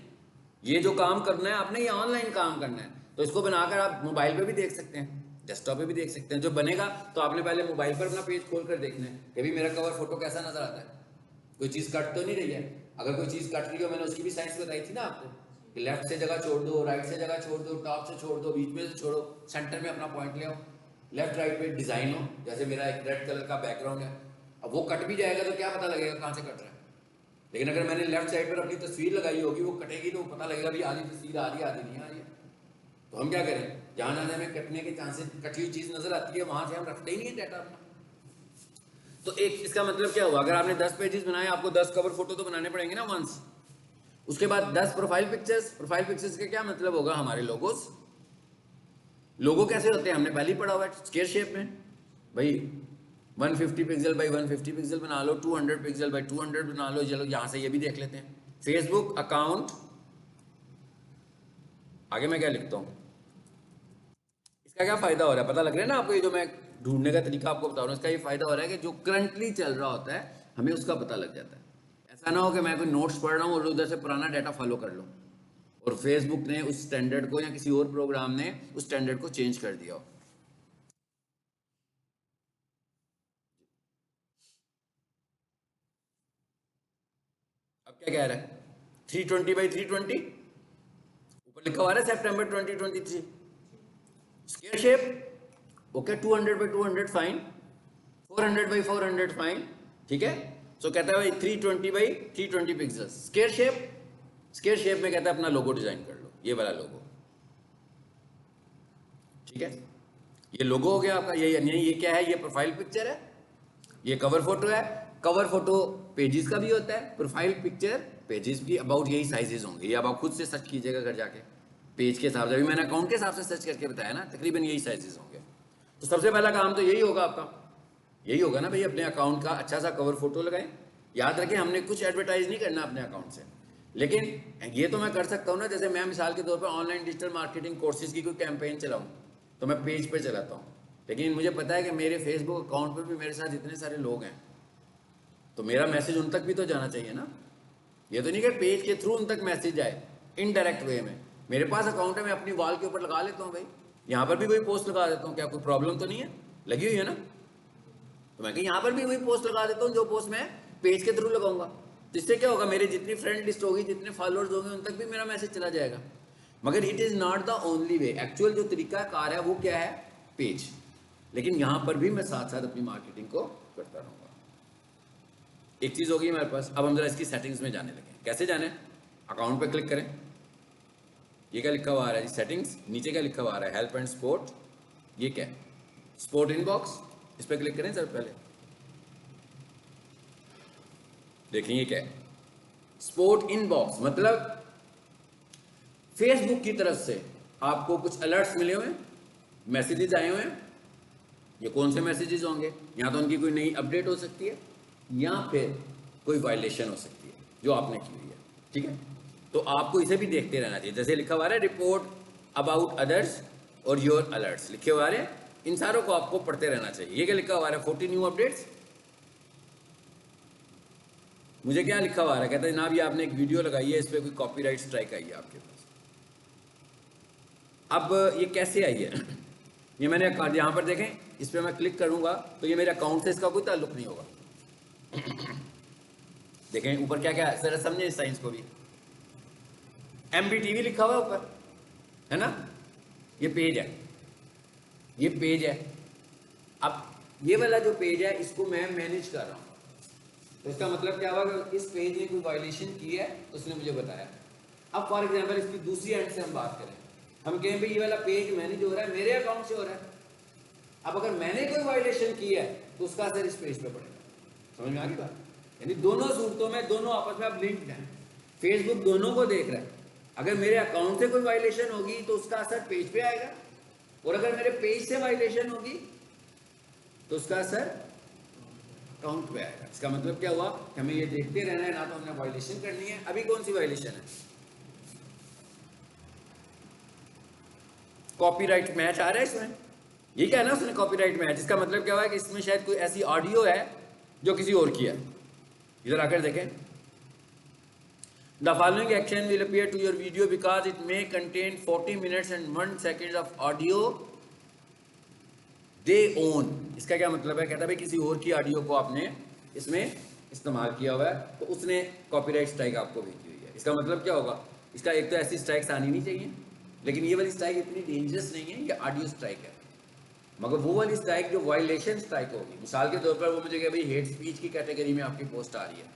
ये जो काम करना है आपने ये ऑनलाइन काम करना है, तो इसको बनाकर आप मोबाइल पे भी देख सकते हैं, डेस्कटॉप पे भी देख सकते हैं। जो बनेगा तो आपने पहले मोबाइल पर अपना पेज खोल कर देखना है कि भी मेरा कवर फोटो कैसा नजर आता है, कोई चीज़ कट तो नहीं रही है। अगर कोई चीज़ कट रही हो, मैंने उसकी भी साइंस बताई थी ना आपको कि लेफ्ट से जगह छोड़ दो, राइट से जगह छोड़ दो, टॉप से छोड़ दो, बीच में से छोड़ो, सेंटर में अपना पॉइंट ले आओ। लेफ्ट राइट पे डिज़ाइन हो, जैसे मेरा एक रेड कलर का बैकग्राउंड है, अब वो कट भी जाएगा तो क्या पता लगेगा कहाँ से कट रहा है। लेकिन अगर मैंने लेफ्ट साइड पर अपनी तस्वीर लगाई होगी, वो कटेगी तो पता लगेगा भी आधी तस्वीर आ रही है आधी नहीं आ रही है। तो हम क्या करें, जहाँ जहाँ हमें कटने के चांसेस, कटी हुई चीज़ नजर आती है वहाँ से हम रखते ही नहीं है डाटा अपना। तो एक इसका मतलब क्या हुआ, अगर आपने 10 पेजेस बनाए, आपको 10 कवर फोटो तो बनाने पड़ेंगे ना वंस। उसके बाद 10 प्रोफाइल पिक्चर्स। प्रोफाइल पिक्चर्स का क्या मतलब होगा, हमारे लोगोस। लोगो कैसे होते हैं हमने पहले ही पढ़ा हुआ है, स्क्वायर शेप में भाई। 150 पिक्सल बाई 150 पिक्सल बना लो, 200 पिक्सल बाई 200 बना लो। चलो यहां से ये भी देख लेते हैं। फेसबुक अकाउंट, आगे मैं क्या लिखता हूँ, इसका क्या फायदा हो रहा है पता लग रहा है ना आपको। ये जो मैं ढूंढने का तरीका आपको बता रहा हूँ, इसका ये फायदा हो रहा है कि जो करंटली चल रहा होता है हमें उसका पता लग जाता है। ऐसा ना हो कि मैं कोई नोट्स पढ़ रहा हूँ और उधर से पुराना डाटा फॉलो कर लूँ और फेसबुक ने उस स्टैंडर्ड को या किसी और प्रोग्राम ने उस स्टैंडर्ड को चेंज कर दिया हो। अब क्या कह रहा है, 320 बाई 320, ऊपर लिखा हुआ है सितंबर 2023। Square shape okay, 200 by 200 fine, 400 by 400 fine, ठीक है। सो कहता है भाई 320 by 320 pixel square shape. Square shape में कहता है अपना लोगो डिजाइन कर लो, ये वाला लोगो, ठीक है। ये लोगो हो गया आपका। ये क्या है, ये प्रोफाइल पिक्चर है, ये कवर फोटो है। कवर फोटो पेजेस का भी होता है, प्रोफाइल पिक्चर पेजेस की अबाउट यही साइजेस होंगे। ये अब आप खुद से सर्च कीजिएगा घर जाके, पेज के हिसाब से। अभी मैंने अकाउंट के हिसाब से सर्च करके बताया ना, तकरीबन यही साइजेस होंगे। तो सबसे पहला काम तो यही होगा आपका, यही होगा ना भाई, अपने अकाउंट का अच्छा सा कवर फोटो लगाएं। याद रखें हमने कुछ एडवर्टाइज नहीं करना अपने अकाउंट से, लेकिन ये तो मैं कर सकता हूँ ना। जैसे मैं मिसाल के तौर पर ऑनलाइन डिजिटल मार्केटिंग कोर्सेज की कोई कैंपेन चलाऊँ तो मैं पेज पे चलाता हूँ, लेकिन मुझे पता है कि मेरे फेसबुक अकाउंट पर भी मेरे साथ इतने सारे लोग हैं, तो मेरा मैसेज उन तक भी तो जाना चाहिए ना। ये तो नहीं कि पेज के थ्रू उन तक मैसेज जाए इनडायरेक्ट वे में। मेरे पास अकाउंट है, मैं अपनी वॉल के ऊपर लगा लेता हूँ भाई, यहाँ पर भी वही पोस्ट लगा देता हूँ। क्या कोई प्रॉब्लम तो नहीं है, लगी हुई है ना। तो मैं यहाँ पर भी वही पोस्ट लगा देता हूँ जो पोस्ट मैं पेज के थ्रू लगाऊंगा। तो इससे क्या होगा, मेरी जितनी फ्रेंड लिस्ट होगी, जितने फॉलोअर्स होंगे, उन तक भी मेरा मैसेज चला जाएगा। मगर it is not the only way. Actual जो तरीका कार है वो क्या है, पेज। लेकिन यहाँ पर भी मैं साथ साथ अपनी मार्केटिंग को करता रहूँगा। एक चीज़ होगी हमारे पास। अब हम जरा इसकी सेटिंग्स में जाने लगे। कैसे जाने, अकाउंट पर क्लिक करें, ये क्या लिखा हुआ आ रहा है सेटिंग्स, नीचे क्या लिखा हुआ आ रहा है हेल्प एंड सपोर्ट। ये क्या है, सपोर्ट इनबॉक्स, इस पर क्लिक करें सर। पहले देखिए ये क्या है, सपोर्ट इनबॉक्स मतलब फेसबुक की तरफ से आपको कुछ अलर्ट्स मिले हुए हैं, मैसेजेस आए हुए हैं। ये कौन से मैसेजेस होंगे, या तो उनकी कोई नई अपडेट हो सकती है या फिर कोई वायलेशन हो सकती है जो आपने की हुई है, ठीक है। तो आपको इसे भी देखते रहना चाहिए। जैसे लिखा हुआ है रिपोर्ट अबाउट अदर्स और योर अलर्ट्स लिखे हुए आ रहे हैं, इन सारों को आपको पढ़ते रहना चाहिए। ये क्या लिखा हुआ है 40 न्यू अपडेट्स। मुझे क्या लिखा हुआ है, कहता है जनाब ये आपने एक वीडियो लगाई है, इस पर कोई कॉपीराइट स्ट्राइक आई है आपके पास। अब ये कैसे आई है ये मैंने यहाँ पर देखें, इस पर मैं क्लिक करूंगा तो ये मेरे अकाउंट से इसका कोई ताल्लुक नहीं होगा। देखें ऊपर क्या क्या है, जरा समझे इस साइंस को भी। MBTV लिखा हुआ है ऊपर, है ना। ये पेज है, ये पेज है। अब ये वाला जो पेज है इसको मैं मैनेज कर रहा हूँ। तो इसका मतलब क्या हुआ कि इस पेज ने कोई वायलेशन की है तो उसने मुझे बताया। अब फॉर एग्जांपल इसकी दूसरी एंड से हम बात करें, हम कहें भाई ये वाला पेज मैनेज हो रहा है, मेरे अकाउंट से हो रहा है। अब अगर मैंने कोई वायलेशन की है तो उसका असर इस पेज पे पड़ेगा। समझ में आ गई बात। यानी दोनों सूरतों में दोनों आपस में अब लिंक्ड हैं, फेसबुक दोनों को देख रहा है। अगर मेरे अकाउंट से कोई वायलेशन होगी तो उसका असर पेज पे आएगा, और अगर मेरे पेज से वायलेशन होगी तो उसका असर अकाउंट पे आएगा। इसका मतलब क्या हुआ कि हमें ये देखते रहना है, ना तो हमने वायलेशन करनी है। अभी कौन सी वायलेशन है, कॉपीराइट मैच आ रहा है इसमें। ये क्या है ना, उसने कॉपीराइट मैच, इसका मतलब क्या हुआ कि इसमें शायद कोई ऐसी ऑडियो है जो किसी और की है। इधर आकर देखें, the following action will appear to your video because it may contain 40 minutes and 1 second of audio they own. इसका क्या मतलब है, कहता है भाई किसी और की ऑडियो को आपने इसमें इस्तेमाल किया हुआ है तो उसने कॉपीराइट स्ट्राइक आपको भेजी हुई है। इसका मतलब क्या होगा, इसका एक तो ऐसी स्ट्राइक्स आनी नहीं चाहिए, लेकिन ये वाली स्ट्राइक इतनी डेंजरस नहीं है, ये ऑडियो स्ट्राइक है। मगर वो वाली स्ट्राइक जो वायलेशन स्ट्राइक होगी, मिसाल के तौर पर वो मुझे भाई हेट स्पीच की कैटेगरी में आपकी पोस्ट आ रही है,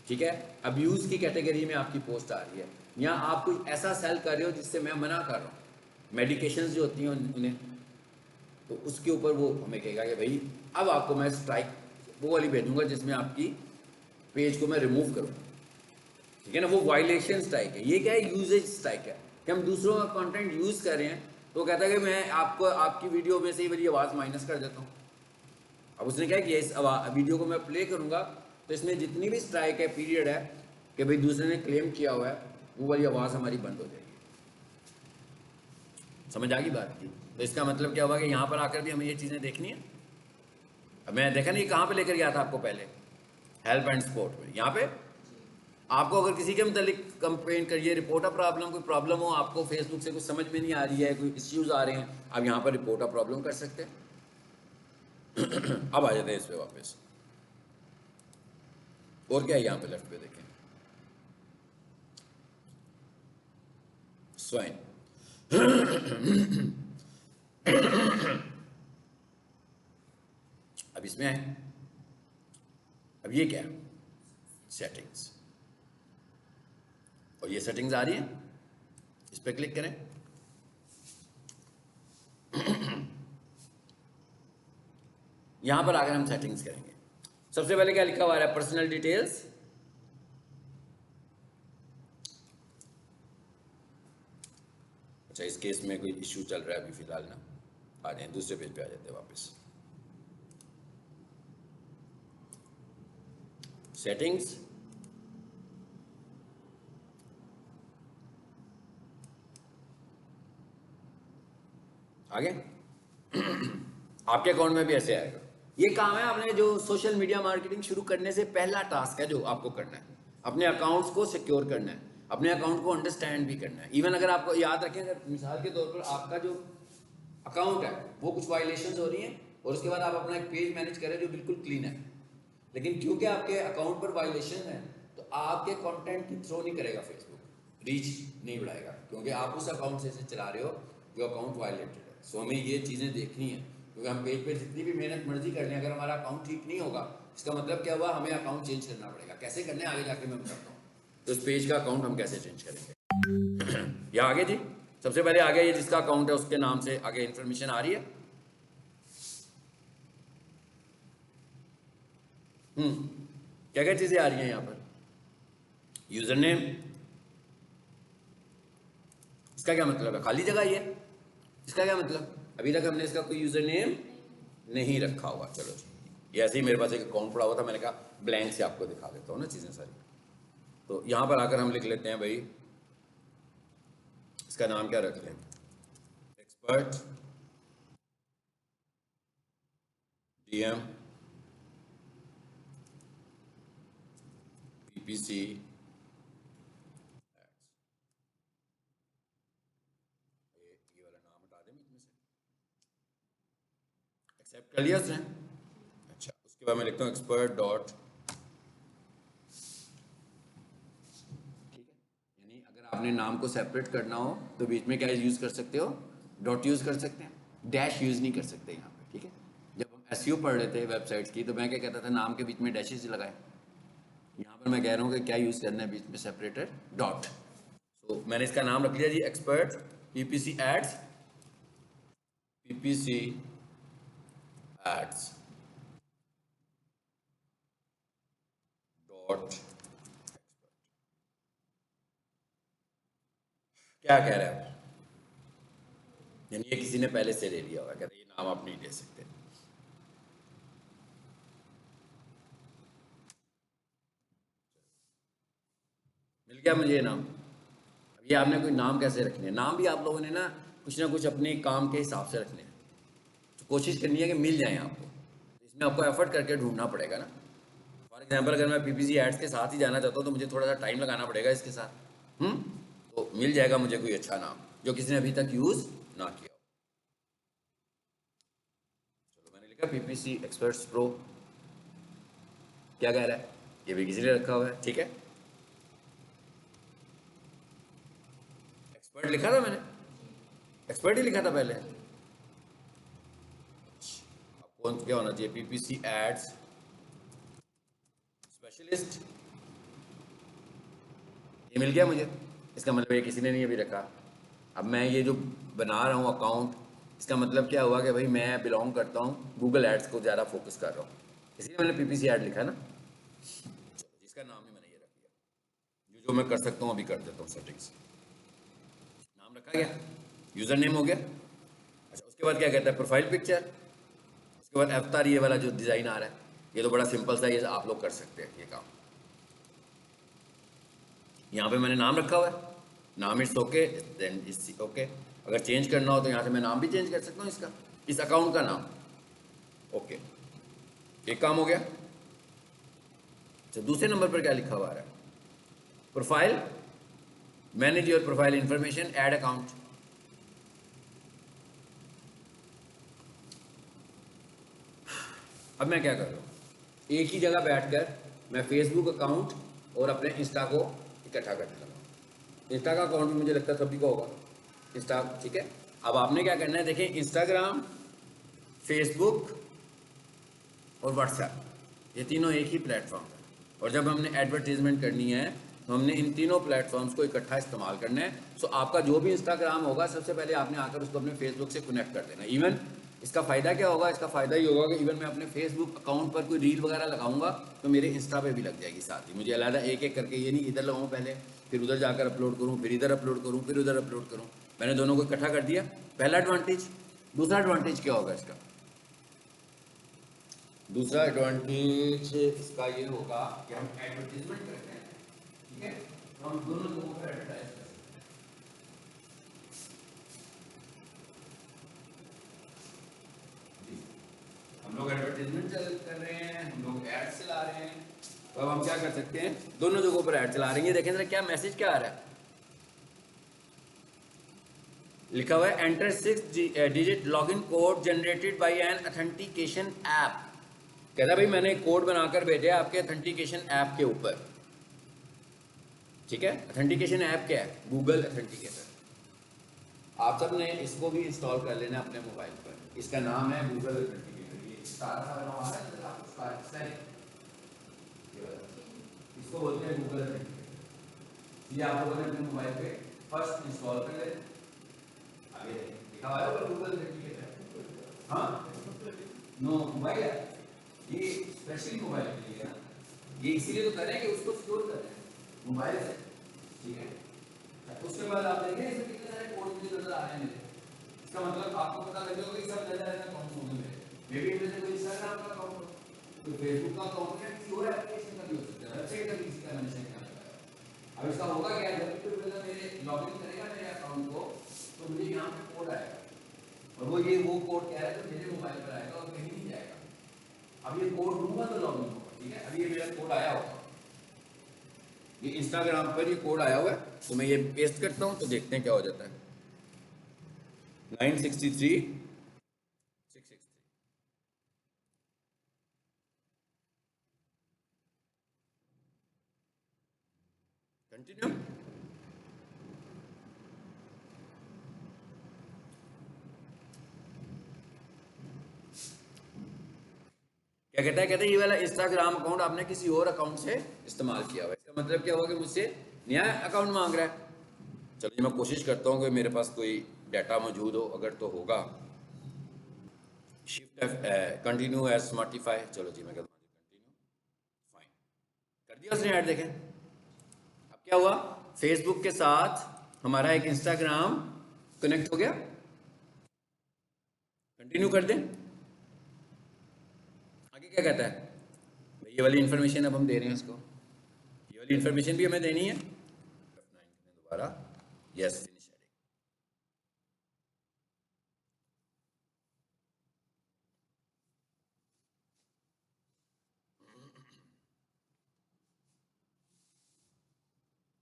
ठीक है, अब्यूज़ की कैटेगरी में आपकी पोस्ट आ रही है, या आप कोई ऐसा सेल कर रहे हो जिससे मैं मना कर रहा हूँ, मेडिकेशंस जो होती हैं उन्हें, तो उसके ऊपर वो हमें कहेगा कि भाई अब आपको मैं स्ट्राइक वो वाली भेजूंगा जिसमें आपकी पेज को मैं रिमूव करूँ, ठीक है ना। वो वायलेशन स्ट्राइक है। ये क्या है, यूजेज स्ट्राइक है कि हम दूसरों का कंटेंट यूज कर रहे हैं, तो वो कहता है कि मैं आपको आपकी वीडियो में से ही वाली आवाज़ माइनस कर देता हूँ। अब उसने क्या किया, इस वीडियो को मैं प्ले करूँगा तो इसमें जितनी भी स्ट्राइक है पीरियड है कि भाई दूसरे ने क्लेम किया हुआ है, वो वाली आवाज़ हमारी बंद हो जाएगी। समझ आ गई बात की। तो इसका मतलब क्या हुआ कि यहाँ पर आकर भी हमें ये चीज़ें देखनी है। अब मैं देखा नहीं कहाँ पे लेकर गया था आपको पहले, हेल्प एंड सपोर्ट में। यहाँ पे आपको अगर किसी के मतलब कंप्लेन करिए, रिपोर्ट अ प्रॉब्लम, कोई प्रॉब्लम हो, आपको फेसबुक से कुछ समझ में नहीं आ रही है, कोई इश्यूज आ रहे हैं, आप यहाँ पर रिपोर्ट अ प्रॉब्लम कर सकते हैं। अब आ जाते हैं इस पे वापस। और क्या है यहाँ पे लेफ्ट पे देखें, स्वाइन। अब इसमें आए, अब ये क्या है, सेटिंग्स, और ये सेटिंग्स आ रही है, इस पर क्लिक करें। यहां पर आकर हम सेटिंग्स करेंगे। सबसे पहले क्या लिखा हुआ है, पर्सनल डिटेल्स। अच्छा, इस केस में कोई इश्यू चल रहा है अभी फिलहाल ना, आ जाए दूसरे पेज पे आ जाते हैं वापस। सेटिंग्स, आगे आपके अकाउंट में भी ऐसे आएगा। ये काम है आपने जो सोशल मीडिया मार्केटिंग शुरू करने से पहला टास्क है जो आपको करना है, अपने अकाउंट्स को सिक्योर करना है, अपने अकाउंट को अंडरस्टैंड भी करना है। इवन अगर आपको याद रखें, अगर मिसाल के तौर पर आपका जो अकाउंट है वो कुछ वायलेशन हो रही हैं और उसके बाद आप अपना एक पेज मैनेज करें जो बिल्कुल क्लीन है, लेकिन क्योंकि आपके अकाउंट पर वायलेशन है तो आपके कंटेंट की थ्रो नहीं करेगा फेसबुक, रीच नहीं बढ़ाएगा, क्योंकि आप उस अकाउंट से चला रहे हो जो अकाउंट वायलेटेड है। सो हमें ये चीज़ें देखनी है, क्योंकि हम पेज पे जितनी भी मेहनत मर्जी कर लें, अगर हमारा अकाउंट ठीक नहीं होगा, इसका मतलब क्या हुआ, हमें अकाउंट चेंज करना पड़ेगा। कैसे करना है आगे जाके मैं बताता हूँ। तो इस पेज का अकाउंट हम कैसे चेंज करेंगे। या आगे जी, सबसे पहले आगे ये जिसका अकाउंट है उसके नाम से आगे इन्फॉर्मेशन आ रही है। क्या क्या चीज़ें आ रही हैं यहाँ पर, यूजर नेम, इसका क्या मतलब है, खाली जगह ही है, इसका क्या मतलब, अभी तक हमने इसका कोई यूजर नेम नहीं रखा हुआ। चलो जी, ये ऐसे ही मेरे पास एक अकाउंट पड़ा हुआ था, मैंने कहा ब्लैंक से आपको दिखा देता हूँ ना चीज़ें सारी। तो यहाँ पर आकर हम लिख लेते हैं भाई, इसका नाम क्या रखते हैं, एक्सपर्ट डीएम पीपीसी। ये वाला नाम हटा दें इसमें से, एक्सेप्ट कर लिया उसने। अच्छा, उसके बाद मैं लिखता हूँ एक्सपर्ट डॉट, यानी अगर आपने नाम को सेपरेट करना हो तो बीच में क्या यूज़ कर सकते हो, डॉट यूज़ कर सकते हैं, डैश यूज़ नहीं कर सकते यहाँ पे, ठीक है। जब हम एसईओ पढ़ रहे थे वेबसाइट्स की तो मैं क्या कहता था, नाम के बीच में डैशेज लगाए। यहाँ पर मैं कह रहा हूँ कि क्या यूज़ करना है बीच में, सेपरेटेड डॉट। तो मैंने इसका नाम रख लिया जी, expert PPC ads, PPC ads dot. क्या कह रहे हैं, यानी ये किसी ने पहले से ले लिया होगा, कहते ये नाम आप नहीं ले सकते। मिल गया मुझे ये नाम। अब ये आपने कोई नाम कैसे रखने हैं, नाम भी आप लोगों ने ना कुछ अपने काम के हिसाब से रखने हैं, तो कोशिश करनी है कि मिल जाए आपको। तो इसमें आपको एफर्ट करके ढूंढना पड़ेगा ना। फॉर एग्जाम्पल अगर मैं पीपीसी एड्स के साथ ही जाना चाहता हूँ तो मुझे थोड़ा सा टाइम लगाना पड़ेगा इसके साथ। तो मिल जाएगा मुझे कोई अच्छा नाम जो किसी ने अभी तक यूज़ ना किया हो। चलो मैंने लिखा पीपीसी एक्सपर्ट्स प्रो। क्या कह रहा है, ये भी किसी ने रखा हुआ है, ठीक है। एक्सपर्ट लिखा था मैंने, एक्सपर्ट ही लिखा था पहले। अब कौन क्या होना चाहिए, पीपीसी एड्स स्पेशलिस्ट, ये मिल गया मुझे। इसका मतलब ये किसी ने नहीं अभी रखा। अब मैं ये जो बना रहा हूँ अकाउंट, इसका मतलब क्या हुआ कि भाई मैं बिलोंग करता हूँ गूगल एड्स को ज़्यादा फोकस कर रहा हूँ, इसलिए मैंने पीपीसी ऐड लिखा है ना। चलो जिसका नाम ही मैंने ये रख दिया, जो मैं कर सकता हूँ अभी कर देता हूँ। सेटिंग्स, नाम रखा गया, यूजर नेम हो गया। अच्छा उसके बाद क्या कहता है, प्रोफाइल पिक्चर। उसके बाद अवतार, ये वाला जो डिजाइन आ रहा है, ये तो बड़ा सिंपल सा, ये आप लोग कर सकते हैं ये काम। यहाँ पे मैंने नाम रखा हुआ है, नाम it's okay, then it's okay. अगर चेंज करना हो तो यहाँ से मैं नाम भी चेंज कर सकता हूँ इसका, इस अकाउंट का नाम। ओके, एक काम हो गया। तो दूसरे नंबर पर क्या लिखा हुआ है, profile, manage your profile information, add account. अब मैं क्या कर रहा हूँ, एक ही जगह बैठकर मैं फेसबुक अकाउंट और अपने इंस्टा को इकट्ठा करने लगा। इंस्टा का अकाउंट भी मुझे लगता है सभी को होगा, इंस्टा, ठीक है। अब आपने क्या करना है, देखें, इंस्टाग्राम, फेसबुक और व्हाट्सएप, ये तीनों एक ही प्लेटफॉर्म है। और जब हमने एडवर्टीजमेंट करनी है तो हमने इन तीनों प्लेटफॉर्म्स को इकट्ठा इस्तेमाल करना है। सो आपका जो भी इंस्टाग्राम होगा, सबसे पहले आपने आकर उसको अपने फेसबुक से कनेक्ट कर देना। इवन इसका फ़ायदा क्या होगा, इसका फ़ायदा ये होगा कि इवन मैं अपने फेसबुक अकाउंट पर कोई रील वगैरह लगाऊंगा तो मेरे इंस्टा पे भी लग जाएगी साथ ही। मुझे अलग एक एक करके, ये नहीं इधर लगाऊँ पहले, फिर उधर जाकर अपलोड करूँ, फिर इधर अपलोड करूँ, फिर उधर अपलोड करूँ। मैंने दोनों को इकट्ठा कर दिया, पहला एडवांटेज। दूसरा एडवांटेज क्या होगा इसका, दूसरा एडवांटेज इसका ये होगा कि हम एडवर्टीजमेंट करते हैं, ठीक है, तो हम दोनों लोगों पर एडवर्टाइज कर सकते हैं। हम लोग एडवर्टीजमेंट कर रहे हैं, हम लोग ऐड चला रहे हैं, तो अब हम क्या कर सकते हैं, दोनों जगहों पर ऐड चला रहे हैं। देखें जरा क्या मैसेज क्या आ रहा है, लिखा हुआ है enter 6 digit login code generated by an authentication app. कहता भाई मैंने एक कोड बनाकर भेजा आपके ऑथेंटिकेशन ऐप के ऊपर, ठीक है। ऑथेंटिकेशन ऐप क्या है, गूगल ऑथेंटिकेटर। आप सब ने इसको भी इंस्टॉल कर लेना अपने मोबाइल पर, इसका नाम है गूगल ऑथेंटिकेटर। ये इसको बोलते हैं गूगल ऑथेंटिकेटर। ये आप लोगों ने अपने मोबाइल पे फर्स्ट इंस्टॉल कर लेना। आगे लिखा हुआ है गूगल ऑथेंटिकेटर, हाँ, नो मोबाइल है ये, स्पेशली मोबाइल के लिए ना, ये इसीलिए तो कर रहे हैं कि उसको स्टोर कर रहे हैं मोबाइल से, ठीक है। उसके बाद आप देखें इसमें कितने सारे कोड मुझे नजर आ रहे हैं मेरे, इसका मतलब आपको पता लग जाएगा कि सब नजर आएगा कौन होंगे मेरे। मे बी इनमें से कोई इंस्टाग्राम का अकाउंट हो, कोई फेसबुक का अकाउंट है, किसी और एप्लीकेशन का भी हो सकता है, वेबसाइट का भी किसी का मैंने किया है। अब इसका होगा क्या, जब कोई बंदा मेरे लॉगिन करेगा मेरे अकाउंट को तो मुझे यहाँ पे कोड आएगा, और वो कोड क्या है तो मेरे मोबाइल पर आएगा और कहीं नहीं जाएगा। अब ये कोड दूंगा तो लॉगिन होगा, ठीक है। अब ये मेरा कोड आया होगा, ये इंस्टाग्राम पर ये कोड आया हुआ है, तो मैं ये पेस्ट करता हूं तो देखते हैं क्या हो जाता है। 963 663। कंटिन्यू। क्या कहता है, कहता है ये वाला इंस्टाग्राम अकाउंट आपने किसी और अकाउंट से इस्तेमाल किया हुआ है। इसका मतलब क्या होगा कि मुझसे नया अकाउंट मांग रहा है। चलिए मैं कोशिश करता हूँ कि मेरे पास कोई डाटा मौजूद हो, अगर तो होगा। शिफ्ट कंटिन्यू एज स्मार्टिफाई, चलो जी मैं कहता हूँ कंटिन्यू, फाइन कर दिया उसने ऐड। देखें अब क्या हुआ, फेसबुक के साथ हमारा एक इंस्टाग्राम कनेक्ट हो गया। कंटिन्यू कर दें, आगे क्या कहता है, ये वाली इंफॉर्मेशन अब हम दे रहे हैं उसको, ये वाली इंफॉर्मेशन भी हमें देनी है। दोबारा यस फिनिश एडिंग।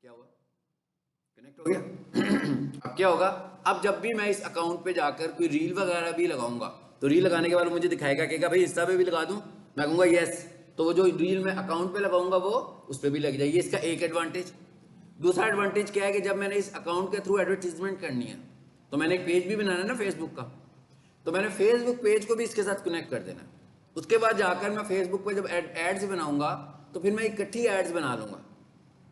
क्या हुआ, कनेक्ट हो गया। अब क्या होगा, अब जब भी मैं इस अकाउंट पे जाकर कोई रील वगैरह भी लगाऊंगा तो रील लगाने के बाद मुझे दिखाएगा कि भाई इंस्टा पे भी लगा दूं, मैं कहूँगा यस, तो वो जो रील मैं अकाउंट पे लगाऊंगा वो उस पर भी लग जाएगी। इसका एक एडवांटेज। दूसरा एडवांटेज क्या है कि जब मैंने इस अकाउंट के थ्रू एडवर्टीजमेंट करनी है तो मैंने एक पेज भी बनाना है ना फेसबुक का, तो मैंने फेसबुक पेज को भी इसके साथ कनेक्ट कर देना। उसके बाद जाकर मैं फेसबुक पे जब एड्स बनाऊंगा तो फिर मैं इकट्ठी एड्स बना लूंगा,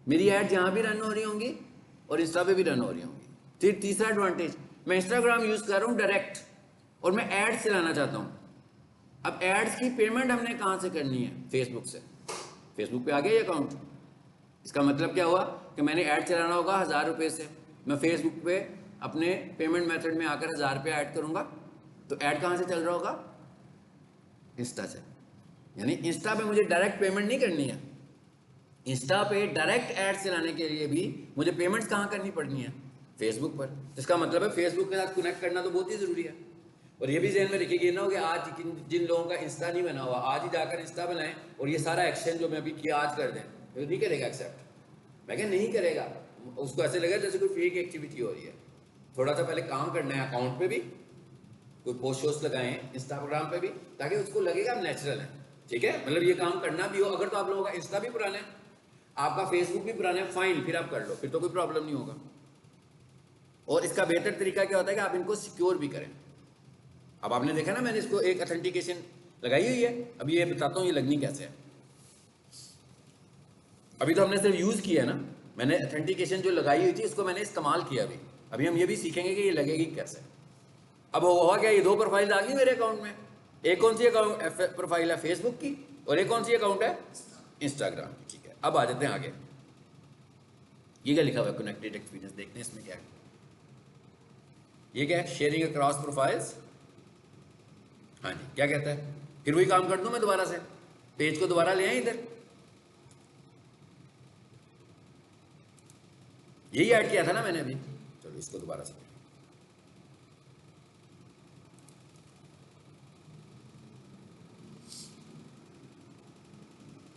मेरी एड्स यहाँ भी रन हो रही होंगी और इंस्टा पे भी रन हो रही होंगी। फिर तीसरा एडवांटेज, मैं इंस्टाग्राम यूज़ कर रहा हूँ डायरेक्ट और मैं एड्स चलाना चाहता हूँ अब एड्स की पेमेंट हमने कहाँ से करनी है? फेसबुक से। फेसबुक पे आ गया ये अकाउंट। इसका मतलब क्या हुआ कि मैंने ऐड चलाना होगा 1000 रुपये से, मैं फेसबुक पे अपने पेमेंट मेथड में आकर 1000 रुपये ऐड करूँगा, तो ऐड कहाँ से चल रहा होगा? इंस्टा से। यानी इंस्टा पे मुझे डायरेक्ट पेमेंट नहीं करनी है, इंस्टा पे डायरेक्ट ऐड चलाने के लिए भी मुझे पेमेंट्स कहाँ करनी पड़नी है? फेसबुक पर। इसका मतलब है फेसबुक के साथ कनेक्ट करना तो बहुत ही ज़रूरी है। और ये भी ज़हन में रखिए ना हो कि आज जिन लोगों का इंस्टा नहीं बना हुआ, आज ही जाकर इंस्टा बनाएं और ये सारा एक्शन जो मैं अभी किया आज कर दें, तो नहीं करेगा एक्सेप्ट। मैं क्या नहीं करेगा, उसको ऐसे लगेगा जैसे कोई फेक एक्टिविटी हो रही है। थोड़ा सा पहले काम करना है अकाउंट पे भी, कोई पोस्ट शोस्ट लगाएं इंस्टाग्राम पे भी, ताकि उसको लगेगा आप नेचुरल है। ठीक है, मतलब ये काम करना भी हो। अगर तो आप लोगों का इंस्टा भी पुराना है, आपका फेसबुक भी पुराना है, फाइन, फिर आप कर लो, फिर तो कोई प्रॉब्लम नहीं होगा। और इसका बेहतर तरीका क्या होता है कि आप इनको सिक्योर भी करें। अब आपने देखा ना, मैंने इसको एक ऑथेंटिकेशन लगाई हुई है। अभी ये बताता हूँ ये लगनी कैसे है। अभी तो हमने सिर्फ यूज़ किया है ना, मैंने ऑथेंटिकेशन जो लगाई हुई थी इसको मैंने इस्तेमाल किया। अभी अभी हम ये भी सीखेंगे कि ये लगेगी कैसे। अब हुआ क्या, ये दो प्रोफाइल आ गई मेरे अकाउंट में। एक कौन सी अकाउंट प्रोफाइल है? फेसबुक की। और एक कौन सी अकाउंट है? इंस्टाग्राम की। ठीक है, अब आ जाते हैं आगे। ये क्या लिखा हुआ है? Connected experience. देखते हैं इसमें क्या है। ये क्या है? Sharing across profiles. हाँ जी, क्या कहता है? फिर वही काम कर दूं मैं दोबारा से, पेज को दोबारा ले आए इधर। यही ऐड किया था ना मैंने अभी। चलो इसको दोबारा से,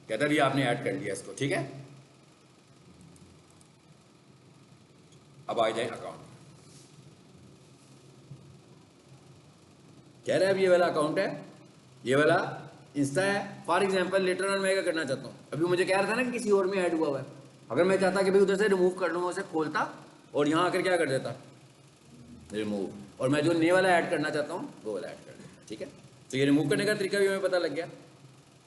कहता भी आपने ऐड कर लिया इसको। ठीक है, अब आ जाए अकाउंट। कह रहा है अब ये वाला अकाउंट है, ये वाला इंस्टा है। फॉर एग्जांपल लेटर ऑन मैं क्या करना चाहता हूँ, अभी मुझे कह रहा था ना कि किसी और में ऐड हुआ हुआ है। अगर मैं चाहता कि भाई उधर से रिमूव कर लूँ, उसे खोलता और यहाँ आकर क्या कर देता, रिमूव, और मैं जो नए वाला ऐड करना चाहता हूँ वो वाला ऐड कर देता। ठीक है, तो ये रिमूव करने का तरीका भी हमें पता लग गया।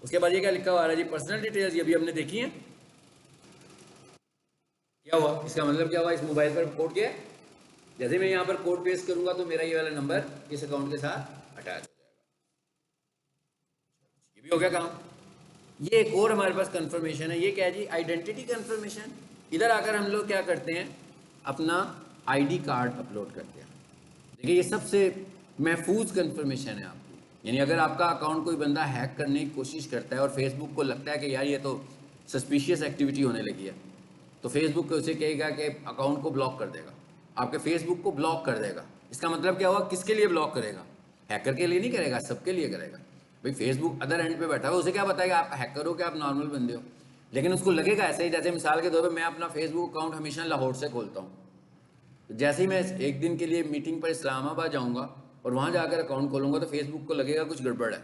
उसके बाद ये क्या लिखा हुआ आ रहा है जी? Personal details. ये भी हमने देखी है। क्या हुआ इसका मतलब? क्या हुआ? इस मोबाइल पर कोड किया, जैसे मैं यहाँ पर कोड पेस्ट करूंगा तो मेरा ये वाला नंबर इस अकाउंट के साथ अटैच हो जाएगा। ये भी हो गया काम। ये एक और हमारे पास कंफर्मेशन है। ये क्या है जी? Identity confirmation. इधर आकर हम लोग क्या करते हैं, अपना आईडी कार्ड अपलोड करते हैं। देखिए ये सबसे महफूज कंफर्मेशन है आपकी। यानी अगर आपका अकाउंट कोई बंदा हैक करने की कोशिश करता है और फेसबुक को लगता है कि यार ये तो सस्पिशियस एक्टिविटी होने लगी है, तो फेसबुक उसे कहेगा कि अकाउंट को ब्लॉक कर देगा, आपके फेसबुक को ब्लॉक कर देगा। इसका मतलब क्या हुआ? किसके लिए ब्लॉक करेगा? हैकर के लिए नहीं करेगा, सबके लिए करेगा। भाई फेसबुक अदर एंड पे बैठा हुआ, उसे क्या बताएगा आप हैकर हो कि आप नॉर्मल बंदे हो? लेकिन उसको लगेगा ऐसे ही, जैसे मिसाल के तौर पर मैं अपना फेसबुक अकाउंट हमेशा लाहौर से खोलता हूँ, तो जैसे ही मैं एक दिन के लिए मीटिंग पर इस्लामाबाद जाऊँगा और वहाँ जाकर अकाउंट खोलूँगा तो फेसबुक को लगेगा कुछ गड़बड़ है।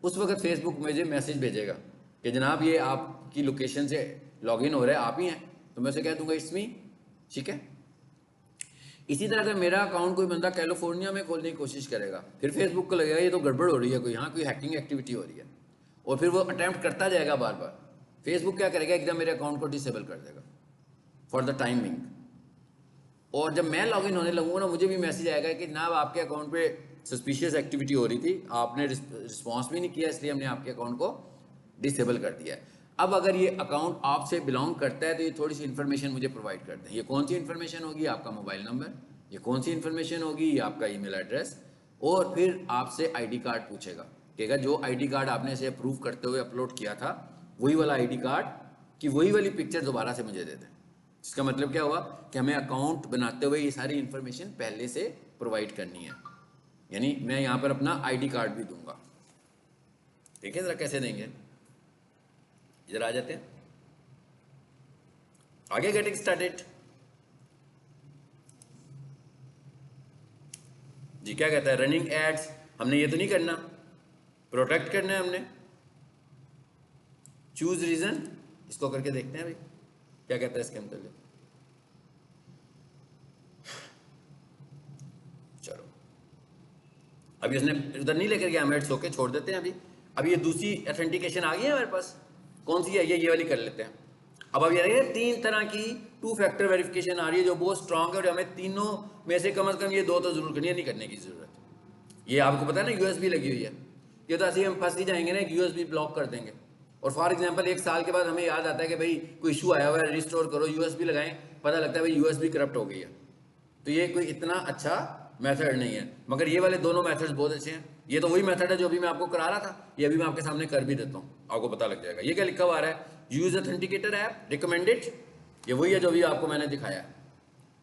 उस वक्त फेसबुक मुझे मैसेज भेजेगा कि जनाब ये आपकी लोकेशन से लॉगिन हो रहा है, आप ही हैं। तो मैं उसे कह दूंगा इट्स मी। ठीक है, इसी तरह अगर मेरा अकाउंट कोई बंदा कैलिफोर्निया में खोलने की कोशिश करेगा, फिर फेसबुक को लगेगा ये तो गड़बड़ हो रही है, कोई यहाँ कोई हैकिंग एक्टिविटी हो रही है, और फिर वो अटैम्प्ट करता जाएगा बार बार। फेसबुक क्या करेगा? एकदम मेरे अकाउंट को डिसेबल कर देगा फॉर द टाइमिंग। और जब मैं लॉगिन होने लगूंगा ना, मुझे भी मैसेज आएगा कि जनाब आपके अकाउंट पे सस्पिशियस एक्टिविटी हो रही थी, आपने रिस्पॉन्स भी नहीं किया, इसलिए हमने आपके अकाउंट को डिसेबल कर दिया है। अब अगर ये अकाउंट आपसे बिलोंग करता है तो ये थोड़ी सी इन्फॉर्मेशन मुझे प्रोवाइड कर दें। ये कौन सी इन्फॉर्मेशन होगी? आपका मोबाइल नंबर। ये कौन सी इन्फॉर्मेशन होगी? ये आपका ईमेल एड्रेस। और फिर आपसे आईडी कार्ड पूछेगा, कहेगा जो आईडी कार्ड आपने इसे अप्रूव करते हुए अपलोड किया था, वही वाला आईडी कार्ड की वही वाली पिक्चर दोबारा से मुझे दे दें। इसका मतलब क्या हुआ कि हमें अकाउंट बनाते हुए ये सारी इन्फॉर्मेशन पहले से प्रोवाइड करनी है। यानी मैं यहाँ पर अपना आईडी कार्ड भी दूंगा। देखिए जरा कैसे देंगे, इधर आ जाते हैं आगे। गेटिंग स्टार्टेड जी। क्या कहता है? Running ads. हमने ये तो नहीं करना, प्रोटेक्ट करना है हमने। चूज रीजन, इसको करके देखते हैं अभी क्या कहता है इसके मतलब। चलो अभी उसने उधर नहीं लेकर गया, हम सो के छोड़ देते हैं अभी। अभी ये दूसरी ऑथेंटिकेशन आ गई है हमारे पास। कौन सी है? ये वाली कर लेते हैं। अब ये रही 3 तरह की 2 फैक्टर वेरिफिकेशन आ रही है जो बहुत स्ट्रांग है, और हमें तीनों में से कम ये 2 तो जरूर करनी है, नहीं करने की जरूरत। ये आपको पता है ना, यूएसबी लगी हुई है। ये तो ऐसे ही हम फंस ही जाएंगे ना, एक यूएसबी ब्लॉक कर देंगे। और फॉर एग्जांपल 1 साल के बाद हमें याद आता है कि भाई कोई इशू आया हुआ है, रिस्टोर करो, यूएसबी लगाएं, पता लगता है भाई यूएसबी करप्ट हो गई है। तो ये कोई इतना अच्छा मेथड नहीं है, मगर ये वाले दोनों मेथड्स बहुत अच्छे हैं। ये तो वही मेथड है जो अभी मैं आपको करा रहा था, ये अभी मैं आपके सामने कर भी देता हूँ, आपको पता लग जाएगा। ये क्या लिखा हुआ आ रहा है, यूज ऑथेंटिकेटर ऐप रिकमेंडेड, ये वही है जो भी आपको मैंने दिखाया है।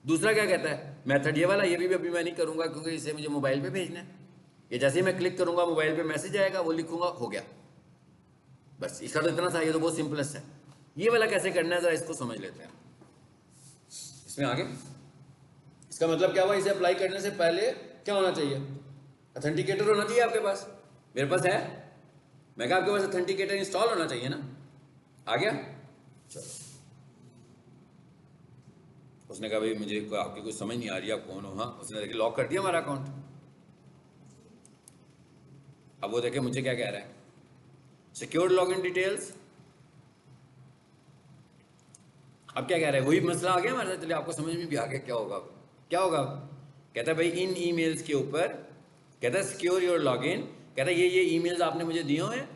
दूसरा क्या कहता है मेथड, ये वाला, ये भी अभी मैं नहीं करूंगा क्योंकि इसे मुझे मोबाइल पे भेजना है। ये जैसे ही मैं क्लिक करूंगा मोबाइल पे मैसेज आएगा, वो लिखूंगा, हो गया, बस। इसका तो इतना सा, ये तो बहुत सिंपलेस्ट है। ये वाला कैसे करना है, जरा इसको समझ लेते हैं इसमें आगे। इसका मतलब क्या हुआ, इसे अप्लाई करने से पहले क्या होना चाहिए, ऑथेंटिकेटर होना चाहिए आपके पास। मेरे पास है, मैं कहा आपके पास ऑथेंटिकेटर इंस्टॉल होना चाहिए ना। आ गया, चलो। उसने कहा भाई मुझे आपकी कुछ समझ नहीं आ रही, आप कौन हो। हाँ, उसने देखिए लॉक कर दिया हमारा अकाउंट। अब वो देखे मुझे क्या कह रहा है, सिक्योर लॉगिन डिटेल्स। अब क्या कह रहा है, वही मसला आ गया हमारे साथ। चलिए आपको समझ में भी आ गया क्या होगा। क्या होगा, कहता है भाई इन ईमेल्स के ऊपर, कहता है सिक्योर योर लॉगिन, कहता है ये ईमेल्स आपने मुझे दिए हुए हैं,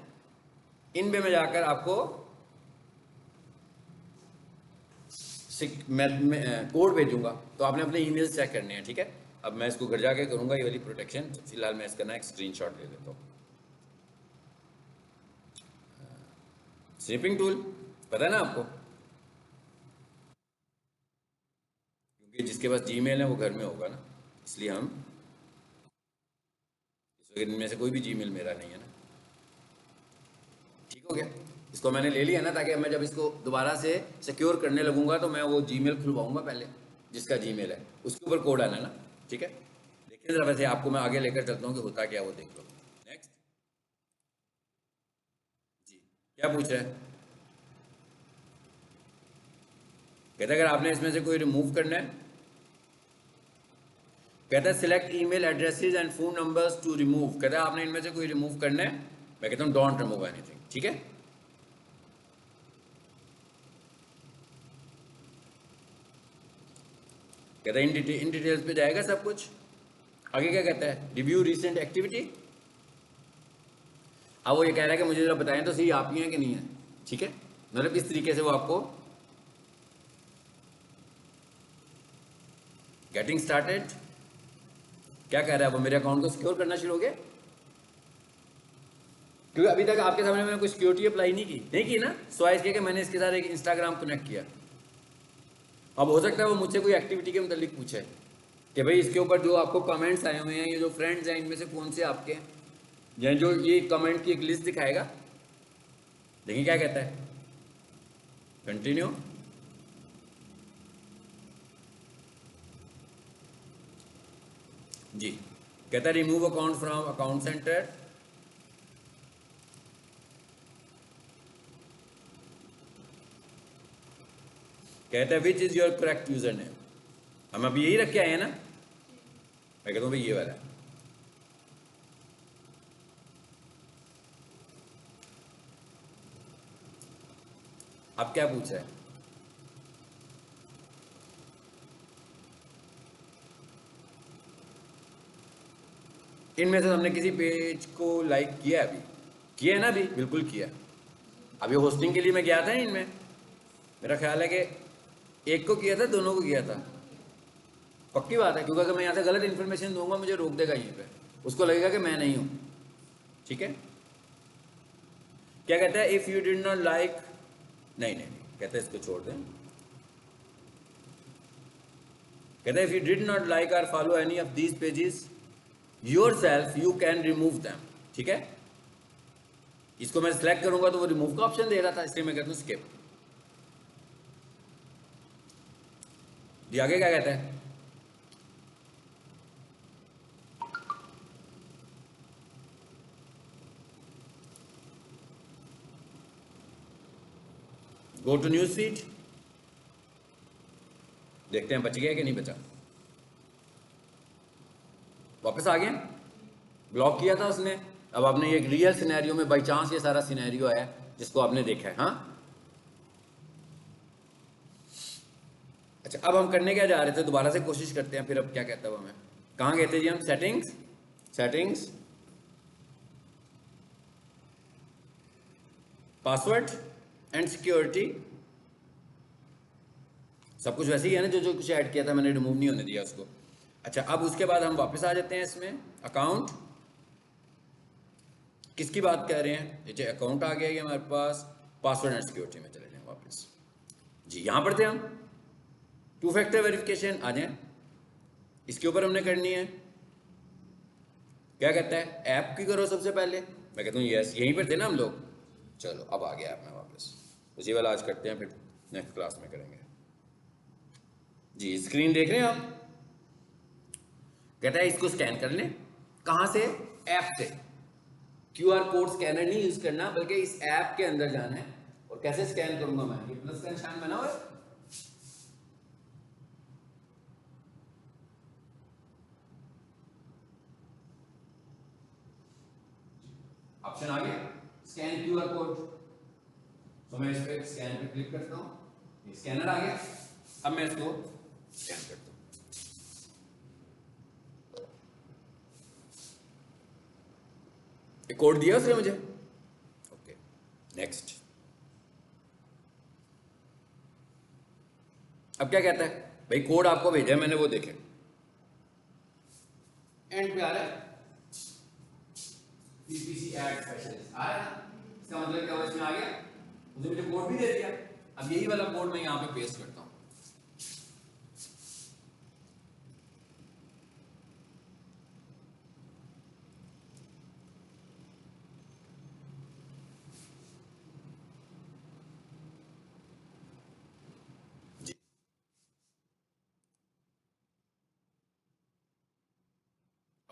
इन पे मैं जाकर आपको कोड भेजूंगा, तो आपने अपने ईमेल्स चेक करने हैं, ठीक है। अब मैं इसको घर जाके करूंगा ये वाली प्रोटेक्शन। फिलहाल मैं इसका ना एक स्क्रीनशॉट ले लेता हूँ। स्निपिंग टूल पता है ना आपको, क्योंकि जिसके पास जीमेल है वो घर में होगा ना, इसलिए हम, इनमें से कोई भी जीमेल मेरा नहीं है ना। ठीक हो गया, इसको मैंने ले लिया ना, ताकि मैं जब इसको दोबारा से सिक्योर करने लगूंगा तो मैं वो जीमेल खुलवाऊंगा पहले, जिसका जीमेल है उसके ऊपर कोड आना ना। ठीक है, देखिए जरा, वैसे आपको मैं आगे लेकर चलता हूँ कि होता क्या, वो देख लो। नेक्स्ट जी, क्या पूछ रहा है, कहता है अगर आपने इसमें से कोई रिमूव करना है, कहता है select email addresses and phone numbers to remove. कहता है आपने इनमें से कोई रिमूव करना है, मैं कहता हूँ डोंट रिमूव एनीथिंग। ठीक है, कहता है इन डिटेल्स पे जाएगा सब कुछ। आगे क्या कहता है, रिव्यू रिसेंट एक्टिविटी। अब वो ये कह रहा है कि मुझे जरा बताएं तो सही, आप ही हैं कि नहीं है। ठीक है, मतलब इस तरीके से वो आपको गेटिंग स्टार्टेड, क्या कह रहा है वो, मेरे अकाउंट को सिक्योर करना शुरू हो गया, क्योंकि अभी तक आपके सामने मैंने कोई सिक्योरिटी अप्लाई नहीं की ना, स्वाइस किया कि मैंने इसके साथ एक इंस्टाग्राम कनेक्ट किया। अब हो सकता है वो मुझसे कोई एक्टिविटी के मतलब पूछे कि भाई इसके ऊपर जो आपको कमेंट्स आए हुए हैं, ये जो फ्रेंड्स हैं, इनमें से कौन से आपके हैं, या जो ये कमेंट की एक लिस्ट दिखाएगा। देखिए क्या कहता है, कंटिन्यू। जी, कहता है remove account from account centre. कहता है which is your correct user name. हम अभी यही रख के आए हैं ना, मैं कहता हूँ भाई ये वाला है। अब क्या पूछा है, इनमें से हमने किसी पेज को लाइक किया है, अभी किया है ना, अभी बिल्कुल किया। अभी होस्टिंग के लिए मैं गया था इनमें, मेरा ख्याल है कि एक को किया था, दोनों को किया था, पक्की बात है, क्योंकि अगर मैं यहाँ से गलत इन्फॉर्मेशन दूंगा मुझे रोक देगा यहीं पे, उसको लगेगा कि मैं नहीं हूँ। ठीक है, क्या कहता है, if you did not like, नहीं नहीं नहीं, कहता है इसको छोड़ दें। कहता है if you did not like और follow any of these pages yourself you can remove them. ठीक है, इसको मैं सिलेक्ट करूंगा तो वो रिमूव का ऑप्शन दे रहा था, इसलिए मैं कहता हूँ स्किप। जी, आगे क्या कहता है, गो टू न्यूज फीड, देखते हैं बच गया कि नहीं बचा। वापस आ गया, ब्लॉक किया था उसने। अब आपने एक रियल सिनेरियो में बाई चांस ये सारा सिनेरियो है जिसको आपने देखा है। हाँ, अच्छा, अब हम करने क्या जा रहे थे, दोबारा से कोशिश करते हैं फिर। अब क्या कहता है वो, हमें कहाँ गए थे जी हम, settings, settings, password and security सब कुछ वैसे ही है ना, जो जो कुछ ऐड किया था मैंने, रिमूव नहीं होने दिया उसको। अच्छा, अब उसके बाद हम वापस आ जाते हैं इसमें। अकाउंट किसकी बात कर रहे हैं, ये अकाउंट आ गया ये हमारे पास। पासवर्ड एंड सिक्योरिटी में चले जाएं वापस जी। यहां पर थे हम, टू फैक्टर वेरिफिकेशन आ जाएं, इसके ऊपर हमने करनी है। क्या कहता है, ऐप की करो सबसे पहले। मैं कहता हूँ यस, यहीं पर थे ना हम लोग। चलो अब आ गया ऐप में वापस, उसी वाला आज करते हैं, फिर नेक्स्ट क्लास में करेंगे जी। स्क्रीन देख रहे हैं आप, कहता है इसको स्कैन कर लें। कहां से, ऐप से। क्यूआर कोड स्कैनर नहीं यूज करना, बल्कि इस ऐप के अंदर जाना है। और कैसे स्कैन करूंगा मैं, ये प्लस का निशान बना हुआ है, ऑप्शन आ गया स्कैन क्यूआर कोड। तो मैं इस पे स्कैन पे क्लिक करता हूं, स्कैनर आ गया। अब मैं इसको स्कैन करता हूं। कोड दिया उसने मुझे, ओके नेक्स्ट। अब क्या कहता है, भाई कोड आपको भेजा है मैंने, वो देखें। एंड पे आ रहा है पीपीसी ऐड स्पेशलिस्ट, आ रहा है। इसका मतलब क्या हुआ, इसमें आ गया, मुझे मुझे कोड भी दे दिया। अब यही वाला कोड मैं यहां पे पेस्ट करता हूं।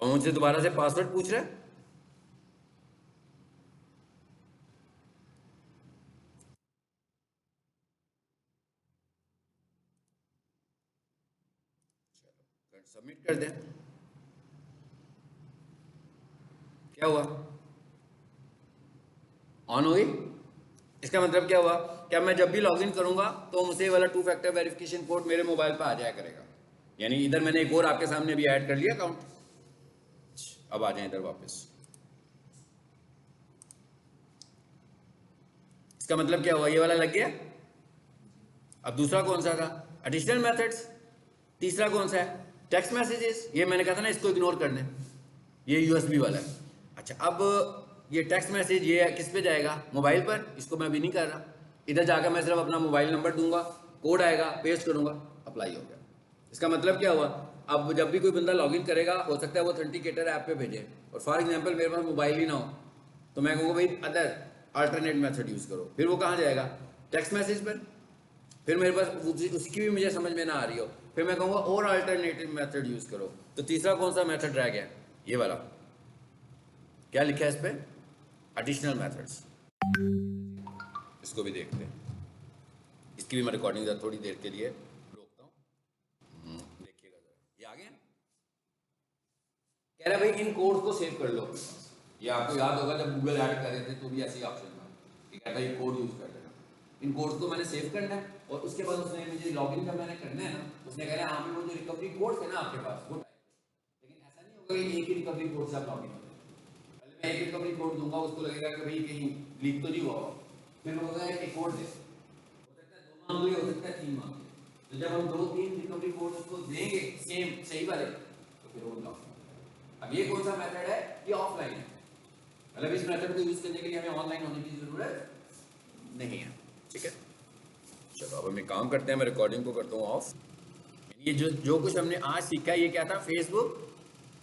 अब मुझसे दोबारा से पासवर्ड पूछ रहा है। सबमिट कर दें। क्या हुआ, ऑन हुई। इसका मतलब क्या हुआ, क्या मैं जब भी लॉगिन करूंगा तो मुझे ये वाला टू फैक्टर वेरिफिकेशन कोड मेरे मोबाइल पर आ जाया करेगा। यानी इधर मैंने एक और आपके सामने भी ऐड कर लिया अकाउंट। अब आ जाए इधर वापस। इसका मतलब क्या हुआ, ये वाला लग गया। अब दूसरा कौन सा था, एडिशनल मेथड्स। तीसरा कौन सा है, टेक्स्ट मैसेजेस। ये मैंने कहा था ना इसको इग्नोर कर दें, ये यूएसबी वाला है। अच्छा, अब ये टेक्स्ट मैसेज ये किस पे जाएगा, मोबाइल पर। इसको मैं अभी नहीं कर रहा, इधर जाकर मैं सिर्फ अपना मोबाइल नंबर दूंगा, कोड आएगा, पेस्ट करूंगा, अप्लाई हो गया। इसका मतलब क्या हुआ, अब जब भी कोई बंदा लॉगिन करेगा, हो सकता है वो ऑथेंटिकेटर ऐप पे भेजे, और फॉर एग्जांपल मेरे पास मोबाइल ही ना हो, तो मैं कहूँगा भाई अदर अल्टरनेट मेथड यूज़ करो। फिर वो कहाँ जाएगा, टेक्स्ट मैसेज पर। फिर मेरे पास उसकी भी मुझे समझ में ना आ रही हो, फिर मैं कहूँगा और अल्टरनेटिव मेथड यूज़ करो। तो तीसरा कौन सा मेथड रह गया, ये वाला। क्या लिखा है इस पर, एडिशनल मेथड्स। इसको भी देखते हैं, इसकी भी मैं रिकॉर्डिंग थोड़ी देर के लिए रोकता हूँ। देखिएगा जरा, ये आ गया। कह रहा है भाई इन कोड्स को सेव कर लो अपने पास। ये आपको याद होगा जब गूगल ऐड कर रहे थे तो भी ऐसे ही ऑप्शन था कि कहता है ये कोड यूज कर लेना। इन कोड्स को मैंने सेव करना है, और उसके बाद उसने मुझे लॉगिन का मैंने करना है ना, उसने कह रहा है हाँ पे वो जो रिकवरी कोड है ना आपके पास वो टाइप। लेकिन ऐसा नहीं होगा कि एक ही रिकवरी कोड से आप लॉगिन हो। पहले मैं एक रिकवरी कोड दूंगा, उसको लगेगा कि भाई कहीं लीक तो नहीं हुआ, फिर वो होगा एक कोड दे, हो सकता है 2 मांग ले, हो सकता है 3 मांग ले। तो जब हम 2-3 रिकवरी कोड उसको देंगे सेम सही वाले, तो फिर वो लॉक। अब ये कौन सा मेथड है, ये ऑफलाइन है, मतलब इस मेथड को यूज करने के लिए हमें ऑनलाइन होने की जरूरत नहीं है। ठीक है, चलो अब हम एक काम करते हैं, मैं रिकॉर्डिंग को करता हूँ ऑफ। ये जो जो कुछ हमने आज सीखा, ये क्या था, फेसबुक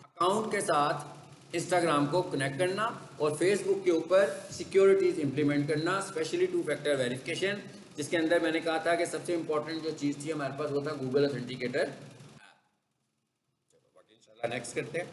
अकाउंट के साथ इंस्टाग्राम को कनेक्ट करना, और फेसबुक के ऊपर सिक्योरिटीज इंप्लीमेंट करना, स्पेशली टू फैक्टर वेरिफिकेशन, जिसके अंदर मैंने कहा था कि सबसे इंपॉर्टेंट जो चीज़ थी हमारे पास वो था गूगल ऑथेंटिकेटर। चलो बाकी इंशाल्लाह नेक्स्ट करते हैं।